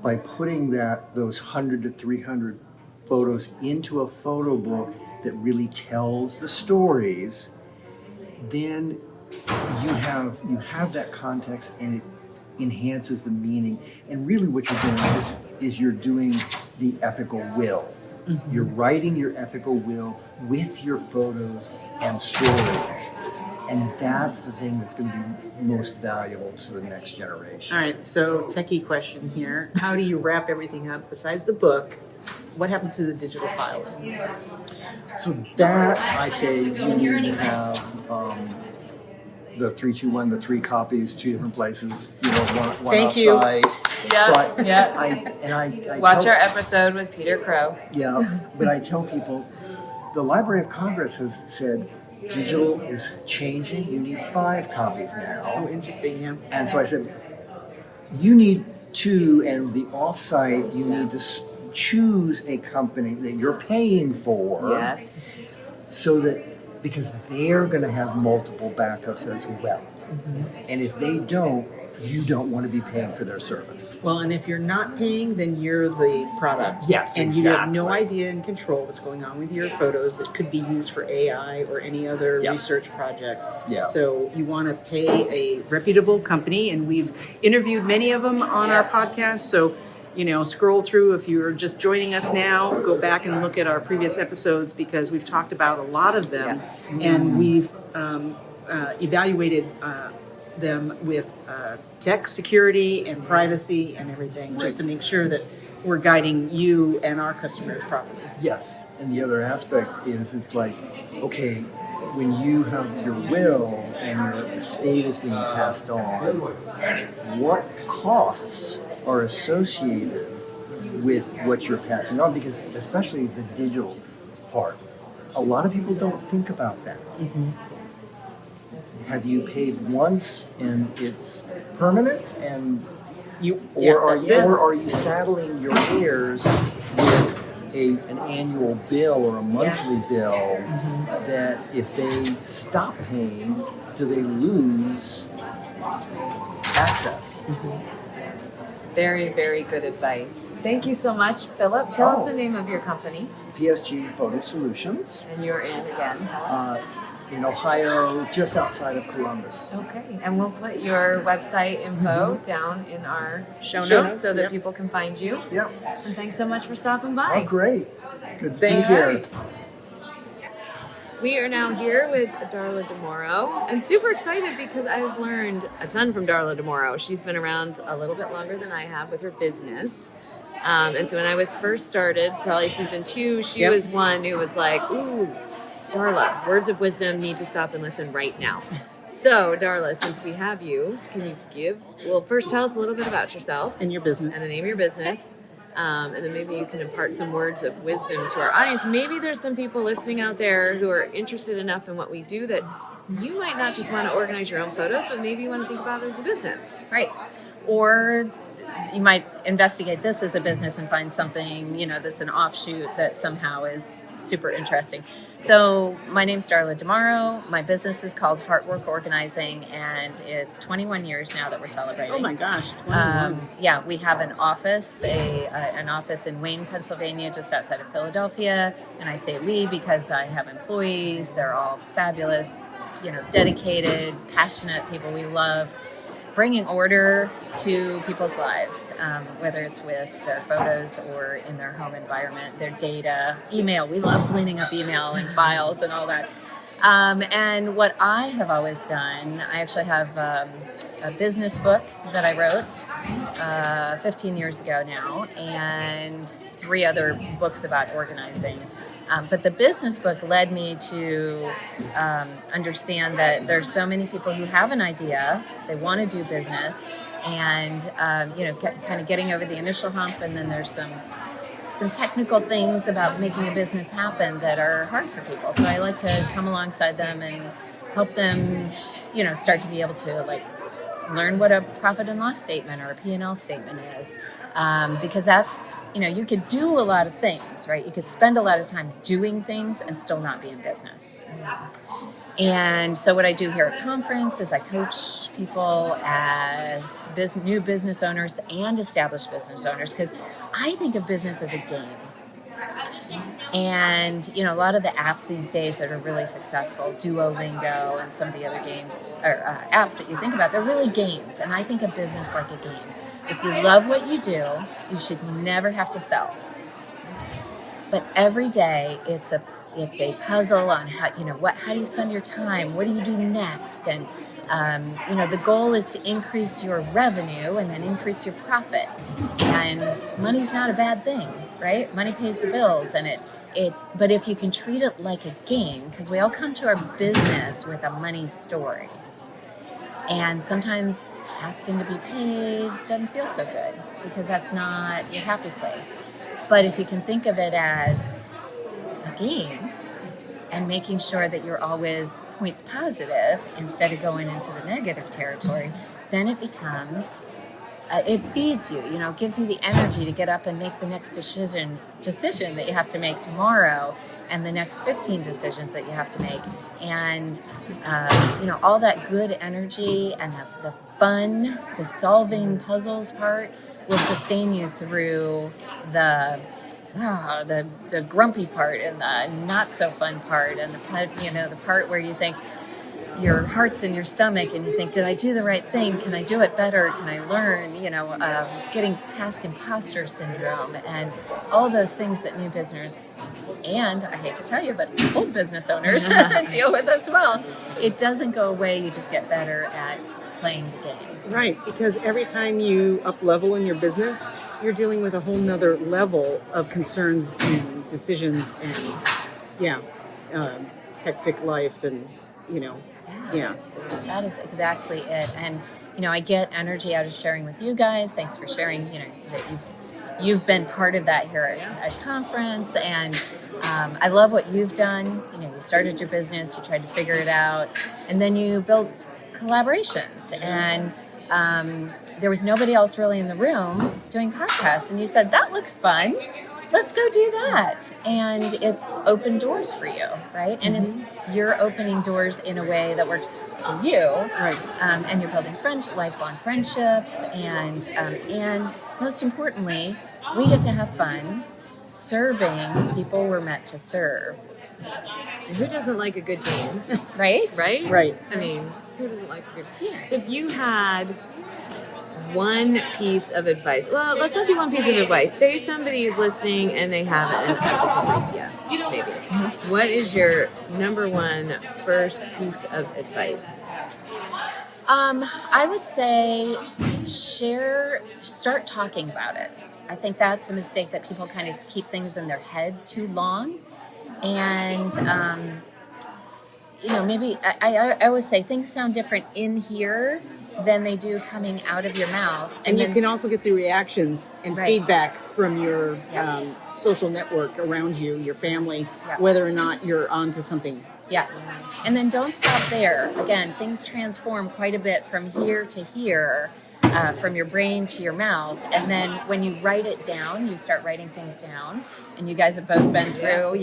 E: by putting those 100 to 300 photos into a photo book that really tells the stories, then you have that context and it enhances the meaning. And really what you're doing is you're doing the ethical will. You're writing your ethical will with your photos and stories. And that's the thing that's going to be most valuable to the next generation.
D: All right, so techie question here. How do you wrap everything up besides the book? What happens to the digital files?
E: So that, I say, you need to have the 3-2-1, the 3 copies, 2 different places, one
D: Thank you.
E: offsite.
G: Yeah.
E: But
G: Yeah.
E: I
G: Watch
E: tell,
G: our episode with Peter Crow.
E: Yeah, but I tell people, the Library of Congress has said, digital is changing. You need 5 copies now.
D: Oh, interesting, yeah.
E: And so I said, you need 2, and the offsite, you need to choose a company that you're paying for.
G: Yes.
E: So that, because they're going to have multiple backups as well. And if they don't, you don't want to be paying for their service.
D: Well, and if you're not paying, then you're the product.
E: Yes,
D: and you have no
E: exactly.
D: idea and control what's going on with your photos that could be used for AI or any other
E: Yeah.
D: research project.
E: Yeah.
D: So you want to pay a reputable company, and we've interviewed many of them on our podcast. So, scroll through. If you're just joining us now, go back and look at our previous episodes because we've talked about a lot of them, and we've evaluated them with tech security and privacy and everything, just to make sure that we're guiding you and our customers properly.
E: Yes, and the other aspect is it's like, okay, when you have your will and your estate is being passed on, what costs are associated with what you're passing on? Because especially the digital part, a lot of people don't think about that. Have you paid once and it's permanent, and are you saddling your heirs with an annual bill or a monthly bill that if they stop paying, do they lose access?
G: Very, very good advice. Thank you so much, Philip. Tell us the name of your company.
E: PSG Photo Solutions.
G: And you're in again. Tell us.
E: In Ohio, just outside of Columbus.
G: Okay, and we'll put your website info down in our show
D: Show
G: notes so that
D: yep.
G: people can find you.
E: Yep.
G: And thanks so much for stopping by.
E: Oh, great. Good to
D: Thanks.
E: be here.
G: We are now here with Darla DeMorrow. I'm super excited because I've learned a ton from Darla DeMorrow. She's been around a little bit longer than I have with her business. And so when I was first started, probably season 2, she was one who was like, ooh, Darla, words of wisdom, need to stop and listen right now. So, Darla, since we have you, can you first tell us a little bit about yourself.
D: And your business.
G: And the name of your business. And then maybe you can impart some words of wisdom to our audience. Maybe there's some people listening out there who are interested enough in what we do that you might not just want to organize your own photos, but maybe you want to think about it as a business.
L: Right. Or you might investigate this as a business and find something, that's an offshoot that somehow is super interesting. So my name's Darla DeMorrow. My business is called Heartwork Organizing, and it's 21 years now that we're celebrating.
D: Oh my gosh, 21.
L: We have an office, an office in Wayne, Pennsylvania, just outside of Philadelphia. And I say we because I have employees. They're all fabulous, dedicated, passionate people we love. Bringing order to people's lives, whether it's with their photos or in their home environment, their data, email. We love cleaning up email and files and all that. And what I have always done, I actually have a business book that I wrote 15 years ago now, and 3 other books about organizing. But the business book led me to understand that there's so many people who have an idea, they want to do business, and kind of getting over the initial hump, and then there's some technical things about making a business happen that are hard for people. So I like to come alongside them and help them, start to be able to learn what a profit and loss statement or a P&L statement is, because that's, you could do a lot of things, right? You could spend a lot of time doing things and still not be in business. And so what I do here at conference is I coach people as new business owners and established business owners, because I think of business as a game. And, a lot of the apps these days that are really successful, Duolingo and some of the other games or apps that you think about, they're really games. And I think of business like a game. If you love what you do, you should never have to sell. But every day it's a puzzle on how do you spend your time? What do you do next? And the goal is to increase your revenue and then increase your profit. And money's not a bad thing, right? Money pays the bills, and but if you can treat it like a game, because we all come to our business with a money story, and sometimes asking to be paid doesn't feel so good because that's not your happy place. But if you can think of it as a game and making sure that you're always points positive instead of going into the negative territory, then it becomes, it feeds you, gives you the energy to get up and make the next decision that you have to make tomorrow, and the next 15 decisions that you have to make. And, all that good energy and the fun, the solving puzzles part will sustain you through the grumpy part and the not so fun part, and the part where you think your heart's in your stomach and you think, did I do the right thing? Can I do it better? Can I learn? Getting past imposter syndrome and all those things that new business, and I hate to tell you, but old business owners deal with as well. It doesn't go away. You just get better at playing the game.
D: Right, because every time you up level in your business, you're dealing with a whole nother level of concerns and decisions and hectic lives and
L: That is exactly it. And I get energy out of sharing with you guys. Thanks for sharing, that you've been part of that here at conference. And I love what you've done. You started your business, you tried to figure it out, and then you built collaborations. And there was nobody else really in the room doing podcasts, and you said, that looks fun. Let's go do that. And it's open doors for you, right? And you're opening doors in a way that works for you.
D: Right.
L: And you're building lifelong friendships. And most importantly, we get to have fun serving people we're meant to serve.
A: Who doesn't like a good game?
L: Right?
A: Right?
D: Right.
A: I mean, who doesn't like a good game? So if you had one piece of advice, well, let's not do one piece of advice. Say somebody is listening and they have an idea, maybe. What is your number one first piece of advice?
L: I would say start talking about it. I think that's a mistake, that people kind of keep things in their head too long. And, maybe I always say things sound different in here than they do coming out of your mouth.
D: And you can also get the reactions and feedback from your social network around you, your family, whether or not you're onto something.
L: Yeah. And then don't stop there. Again, things transform quite a bit from here to here, from your brain to your mouth. And then when you write it down, you start writing things down. And you guys have both been through,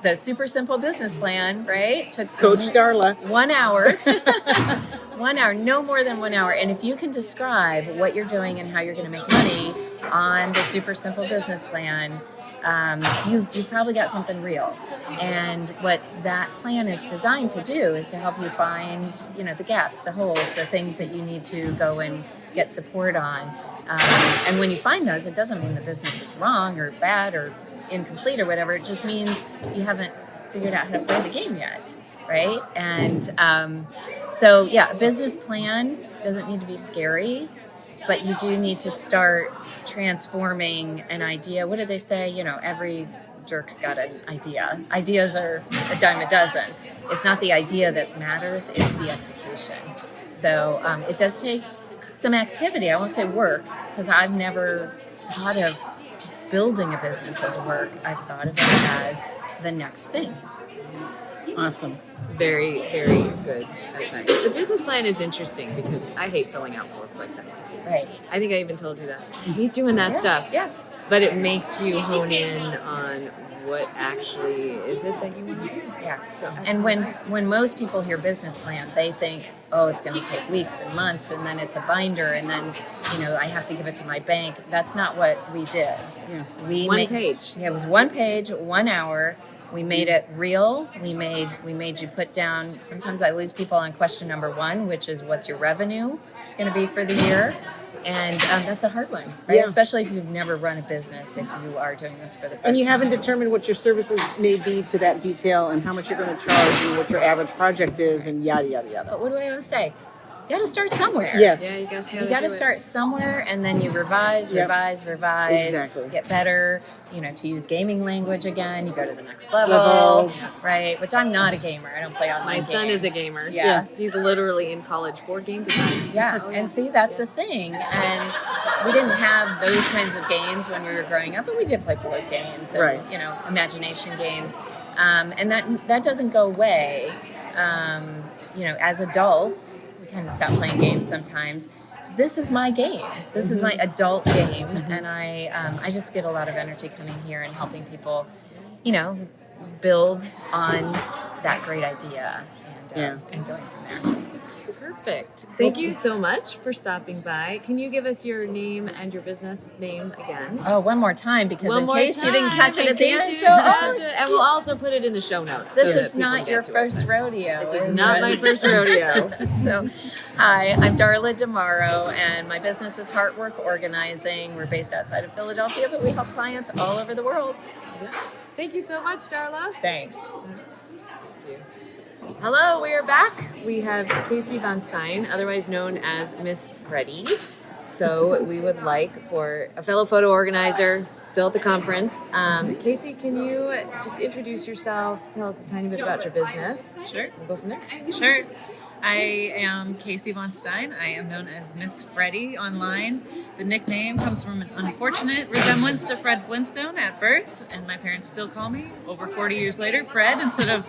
L: the super simple business plan, right? Took
D: Coach Darla.
L: 1 hour. 1 hour, no more than 1 hour. And if you can describe what you're doing and how you're going to make money on the super simple business plan, you probably got something real. And what that plan is designed to do is to help you find, the gaps, the holes, the things that you need to go and get support on. And when you find those, it doesn't mean the business is wrong or bad or incomplete or whatever. It just means you haven't figured out how to play the game yet, right? And so, yeah, a business plan doesn't need to be scary, but you do need to start transforming an idea. What do they say? You know, every jerk's got an idea. Ideas are a dime a dozen. It's not the idea that matters, it's the execution. So it does take some activity. I won't say work, because I've never thought of building a business as work. I've thought of it as the next thing.
D: Awesome.
A: Very, very good advice. The business plan is interesting because I hate filling out forms like that.
L: Right.
A: I think I even told you that. I hate doing that stuff.
L: Yeah.
A: But it makes you hone in on what actually is it that you want to do.
L: Yeah. And when most people hear business plan, they think, oh, it's going to take weeks and months, and then it's a binder, and then, you know, I have to give it to my bank. That's not what we did.
A: Yeah.
L: One
A: page.
L: Yeah, it was 1 page, 1 hour. We made it real. We made you put down. Sometimes I lose people on question number 1, which is what's your revenue going to be for the year, and that's a hard one, right?
D: Yeah.
L: Especially if you've never run a business. If you are doing this for the first time,
D: And you haven't determined what your services may be to that detail and how much you're going to charge and what your average project is and yada, yada, yada.
L: But what do I always say? You got to start somewhere.
D: Yes.
A: Yeah,
L: You got to start somewhere, and then you revise.
D: Exactly.
L: Get better. You know, to use gaming language again, you go to the next level. Right? Which I'm not a gamer. I don't play online
A: My
L: games.
A: son is a gamer.
L: Yeah.
A: He's literally in college for game design.
L: Yeah, and see, that's a thing. And we didn't have those kinds of games when we were growing up, but we did play board games and,
D: Right.
L: you know, imagination games. And that doesn't go away. You know, as adults, we kind of stop playing games sometimes. This is my game. This is my adult game, and I just get a lot of energy coming here and helping people, you know, build on that great idea and going from there.
A: Perfect. Thank you so much for stopping by. Can you give us your name and your business name again?
L: Oh, one more time, because
A: One
L: in
A: more
L: case you didn't
A: time,
L: catch it
A: in
L: at the
A: case
L: end.
A: you didn't catch it. And we'll also put it in the show notes.
L: This
A: so
L: is
A: that
L: not
A: people
L: your
A: get to
L: first
A: it.
L: rodeo.
A: This is not my first rodeo.
L: So, hi, I'm Darla DeMorrow, and my business is Heartwork Organizing. We're based outside of Philadelphia, but we help clients all over the world.
A: Yeah. Thank you so much, Darla.
L: Thanks.
A: Hello, we are back. We have Cathi von Stein, otherwise known as Miss Freddie. So we would like for a fellow photo organizer, still at the conference. Cathi, can you just introduce yourself, tell us a tiny bit about your business?
M: Sure.
A: We'll go from there.
M: Sure. I am Cathi von Stein. I am known as Miss Freddie online. The nickname comes from an unfortunate resemblance to Fred Flintstone at birth, and my parents still call me, over 40 years later, Fred instead of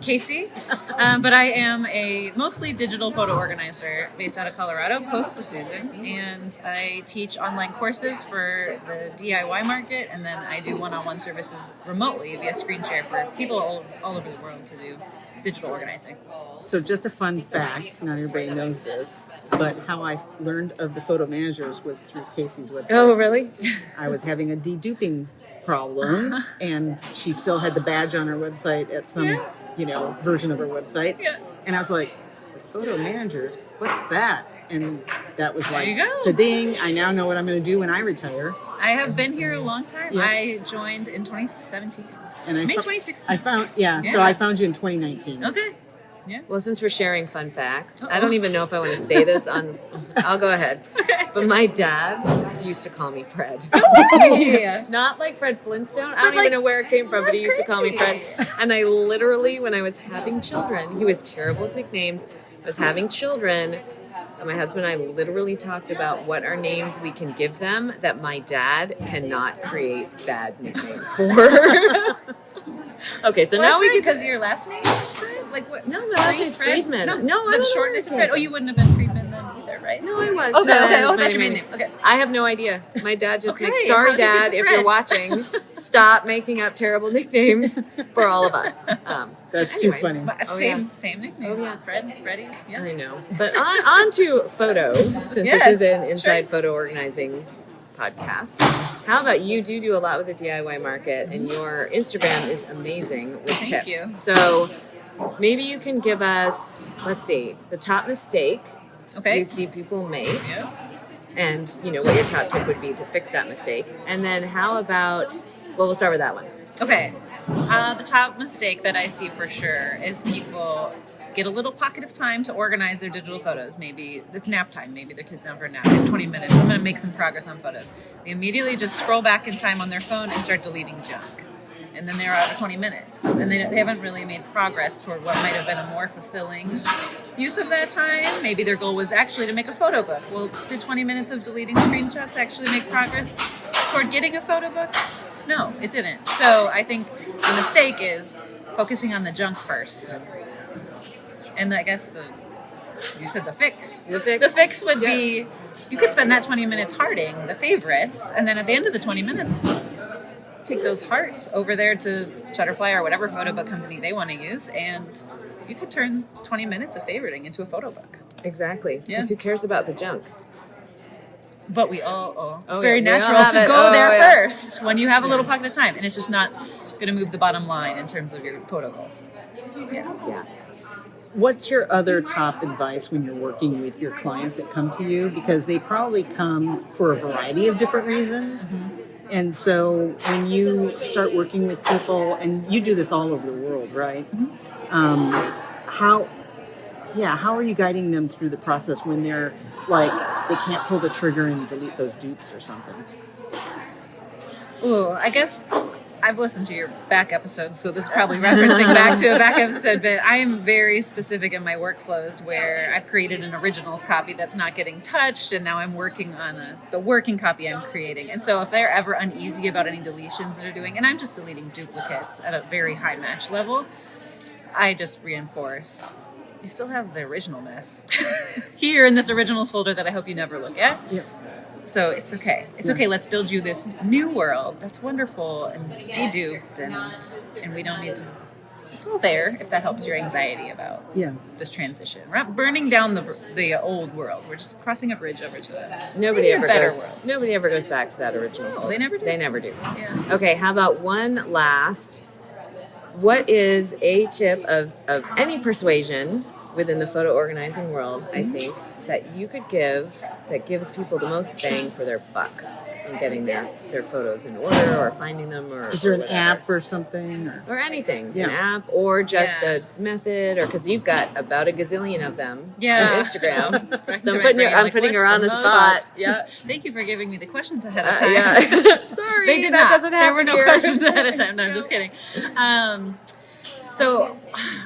M: Casey. But I am a mostly digital photo organizer based out of Colorado, close to Susan, and I teach online courses for the DIY market, and then I do one-on-one services remotely via screen share for people all over the world to do digital organizing.
D: So just a fun fact, not everybody knows this, but how I learned of the photo managers was through Casey's website.
A: Oh, really?
D: I was having a de-duping problem, and she still had the badge on her website at some, version of her website.
M: Yeah.
D: And I was like, the photo managers, what's that? And that was like,
M: There you go.
D: da-ding, I now know what I'm going to do when I retire.
M: I have been here a long time.
D: Yeah.
M: I joined in 2017.
D: And
M: May 2016.
D: So I found you in 2019.
M: Okay. Yeah.
A: Well, since we're sharing fun facts, I don't even know if I want to say this on. I'll go ahead. But my dad used to call me Fred.
M: Yeah.
A: Not like Fred Flintstone. I don't even know where it came from, but he used to call me Fred. And I literally, when I was having children, he was terrible with nicknames. I was having children, and my husband and I literally talked about what are names we can give them that my dad cannot create bad nicknames for. Okay, so now we can.
M: Because your last name is Fred? Like what?
A: No, my last name's Friedman. No, I
M: then
A: don't
M: shorten
A: know
M: it to
A: where it
M: Fred.
A: came
M: Oh, you wouldn't have been Friedman then either, right?
A: No, I was.
M: Okay,
A: No,
M: okay.
A: that was
M: Oh, that's
A: my
M: your
A: name.
M: maiden name. Okay.
A: I have no idea. My dad just
M: Okay,
A: makes.
M: how
A: Sorry,
M: did you get
A: Dad,
M: to
A: if
M: Fred?
A: you're watching, stop making up terrible nicknames for all of us.
D: That's
A: anyway.
D: too funny.
M: Same nickname.
A: Oh, yeah.
M: Fred, Freddie. Yeah.
A: I know. But on to photos, since
M: Yes,
A: this is an inside
M: sure.
A: photo organizing podcast. How about you do a lot with the DIY market, and your Instagram is amazing with
M: Thank
A: tips.
M: you.
A: So maybe you can give us, let's see, the top mistake
M: Okay.
A: you see people make.
M: Yeah.
A: And what your top tip would be to fix that mistake. And then how about, well, we'll start with that one.
M: Okay. The top mistake that I see for sure is people get a little pocket of time to organize their digital photos. Maybe it's nap time. Maybe their kid's down for a nap. They have 20 minutes. I'm going to make some progress on photos. They immediately just scroll back in time on their phone and start deleting junk. And then they're out of 20 minutes. And they haven't really made progress toward what might have been a more fulfilling use of that time. Maybe their goal was actually to make a photo book. Well, did 20 minutes of deleting screenshots actually make progress toward getting a photo book? No, it didn't. So I think the mistake is focusing on the junk first. And I guess you said the fix. The fix would be, you could spend that 20 minutes hearting the favorites, and then at the end of the 20 minutes, take those hearts over there to Shutterfly or whatever photo book company they want to use, and you could turn 20 minutes of favoriting into a photo book.
G: Exactly. Because who cares about the junk?
M: But we all, it's very natural to go there first when you have a little pocket of time, and it's just not going to move the bottom line in terms of your photo goals.
G: Yeah.
D: What's your other top advice when you're working with your clients that come to you? Because they probably come for a variety of different reasons. Mm-hmm. And so when you start working with people, and you do this all over the world, right? Mm-hmm. How are you guiding them through the process when they're like, they can't pull the trigger and delete those dupes or something?
M: Ooh, I guess I've listened to your back episodes, so this is probably referencing back to a back episode, but I am very specific in my workflows where I've created an originals copy that's not getting touched, and now I'm working on the working copy I'm creating. And so if they're ever uneasy about any deletions that they're doing, and I'm just deleting duplicates at a very high match level, I just reinforce, you still have the original mess here in this originals folder that I hope you never look at. Yeah. So it's okay. It's okay. Let's build you this new world that's wonderful and de-duped, and we don't need to. It's all there if that helps your anxiety about this transition. We're not burning down the old world. We're just crossing a bridge over to a
G: Nobody ever goes back to that original.
M: No, they never do.
G: They never do.
M: Yeah.
G: Okay. How about one last? What is a tip of any persuasion within the photo organizing world? I think that you could give that gives people the most bang for their buck in getting their photos in order or finding them, or
D: is there an app or something
G: or anything, an app or just a method, or because you've got about a gazillion of them on Instagram. So I'm putting her on the spot. Yeah.
M: Thank you for giving me the questions ahead of time.
G: Sorry,
M: they did
G: that
M: not.
G: Doesn't
M: there were no
G: here.
M: questions ahead of time. No, I'm just kidding. So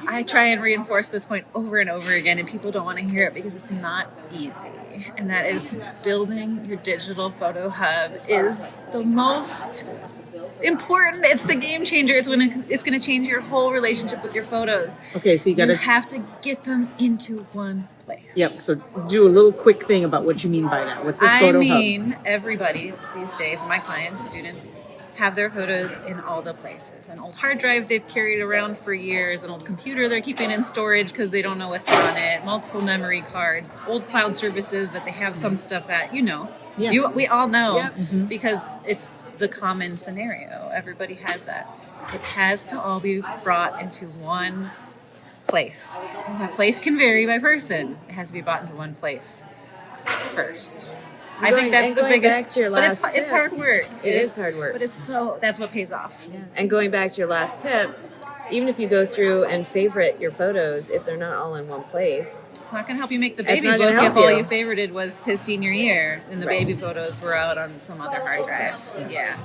M: I try and reinforce this point over and over again, and people don't want to hear it because it's not easy. And that is, building your digital photo hub is the most important. It's the game changer. It's going to change your whole relationship with your photos.
D: Okay, so you
M: have to get them into one place.
D: Yep. So do a little quick thing about what you mean by that. What's a photo hub?
M: Everybody these days, my clients, students, have their photos in all the places. An old hard drive they've carried around for years, an old computer they're keeping in storage because they don't know what's on it, multiple memory cards, old cloud services that they have some stuff at, Yes. We all know because it's the common scenario. Everybody has that. It has to all be brought into one place. That place can vary by person. It has to be brought into one place first. I think that's the biggest. But it's hard work.
G: It is hard work.
M: But that's what pays off.
G: Yeah. And going back to your last tip, even if you go through and favorite your photos, if they're not all in one place,
M: it's not going to help you make the baby book if all you favorited was his senior year and the baby photos were out on some other hard drive. Yeah,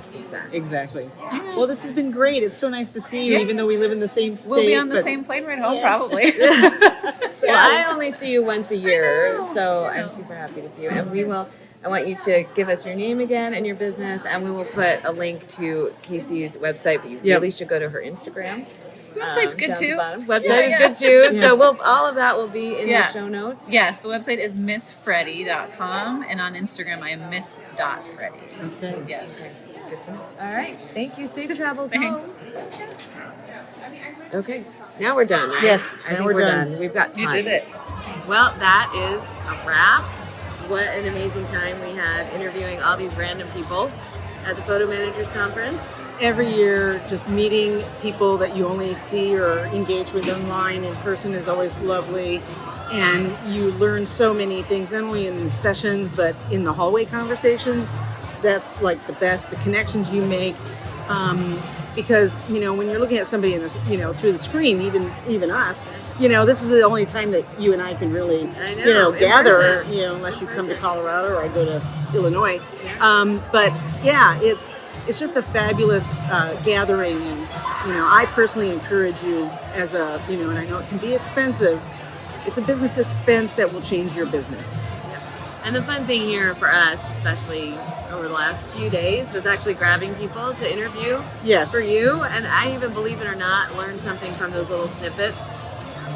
D: exactly. Well, this has been great. It's so nice to see you, even though we live in the same state.
M: We'll be on the same plane ride home, probably.
G: Well, I only see you once a year, so I'm super happy to see you. And I want you to give us your name again and your business, and we will put a link to Casey's website, but you really should go to her Instagram.
M: Website's good too.
G: Website is good too. Yeah. So all of that will be in the show notes.
M: Yes, the website is missfreddy.com, and on Instagram I am miss.freddy.
D: Okay.
M: Yes.
G: Okay. Good to know. All right. Thank you. Safe travels
M: Thanks.
G: home. Okay. Now we're done, right?
D: Yes.
G: I think we're done. We've got time.
M: You did it.
G: Well, that is a wrap. What an amazing time we had interviewing all these random people at the Photo Managers Conference.
D: Every year, just meeting people that you only see or engage with online in person is always lovely. And you learn so many things, not only in the sessions, but in the hallway conversations. That's like the best, the connections you make. because, you know, when you're looking at somebody in this, you know, through the screen, even us, you know, this is the only time that you and I can really, you know, gather, you know, unless you come to Colorado or I go to Illinois. But yeah, it's just a fabulous gathering, and you know, I personally encourage you as a, you know, and I know it can be expensive. It's a business expense that will change your business.
G: And the fun thing here for us, especially over the last few days, was actually grabbing people to interview for you. And I even, believe it or not, learned something from those little snippets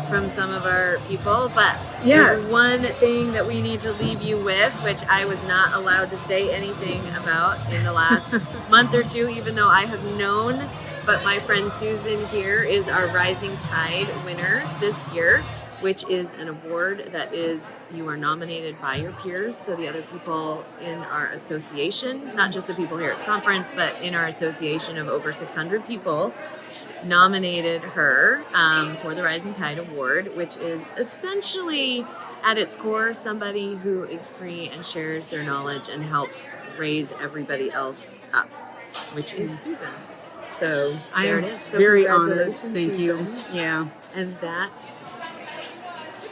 G: from some of our people. But there's one thing that we need to leave you with, which I was not allowed to say anything about in the last month or two, even though I have known. But my friend Susan here is our Rising Tide winner this year, which is an award that is, you are nominated by your peers, so the other people in our association, not just the people here at the conference, but in our association of over 600 people, nominated her for the Rising Tide Award, which is essentially, at its core, somebody who is free and shares their knowledge and helps raise everybody else up, which is Susan. So there it is. So
D: very honored.
G: congratulations,
D: Thank
G: Susan.
D: you. Yeah.
G: And that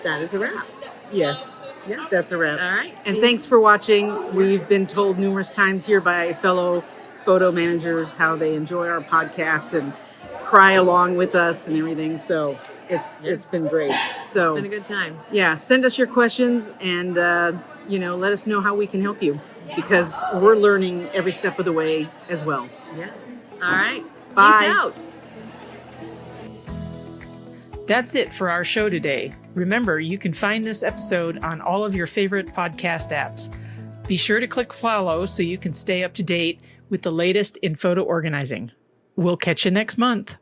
G: is a wrap.
D: Yes.
G: Yeah.
D: That's a wrap.
G: All right.
D: And thanks for watching. We've been told numerous times here by fellow photo managers how they enjoy our podcasts and cry along with us and everything. So it's been great. So
G: it's been a good time.
D: Yeah. Send us your questions and, you know, let us know how we can help you, because we're learning every step of the way as well.
G: Yeah. All right.
D: Bye.
G: Peace out.
B: That's it for our show today. Remember, you can find this episode on all of your favorite podcast apps. Be sure to click follow so you can stay up to date with the latest in photo organizing. We'll catch you next month.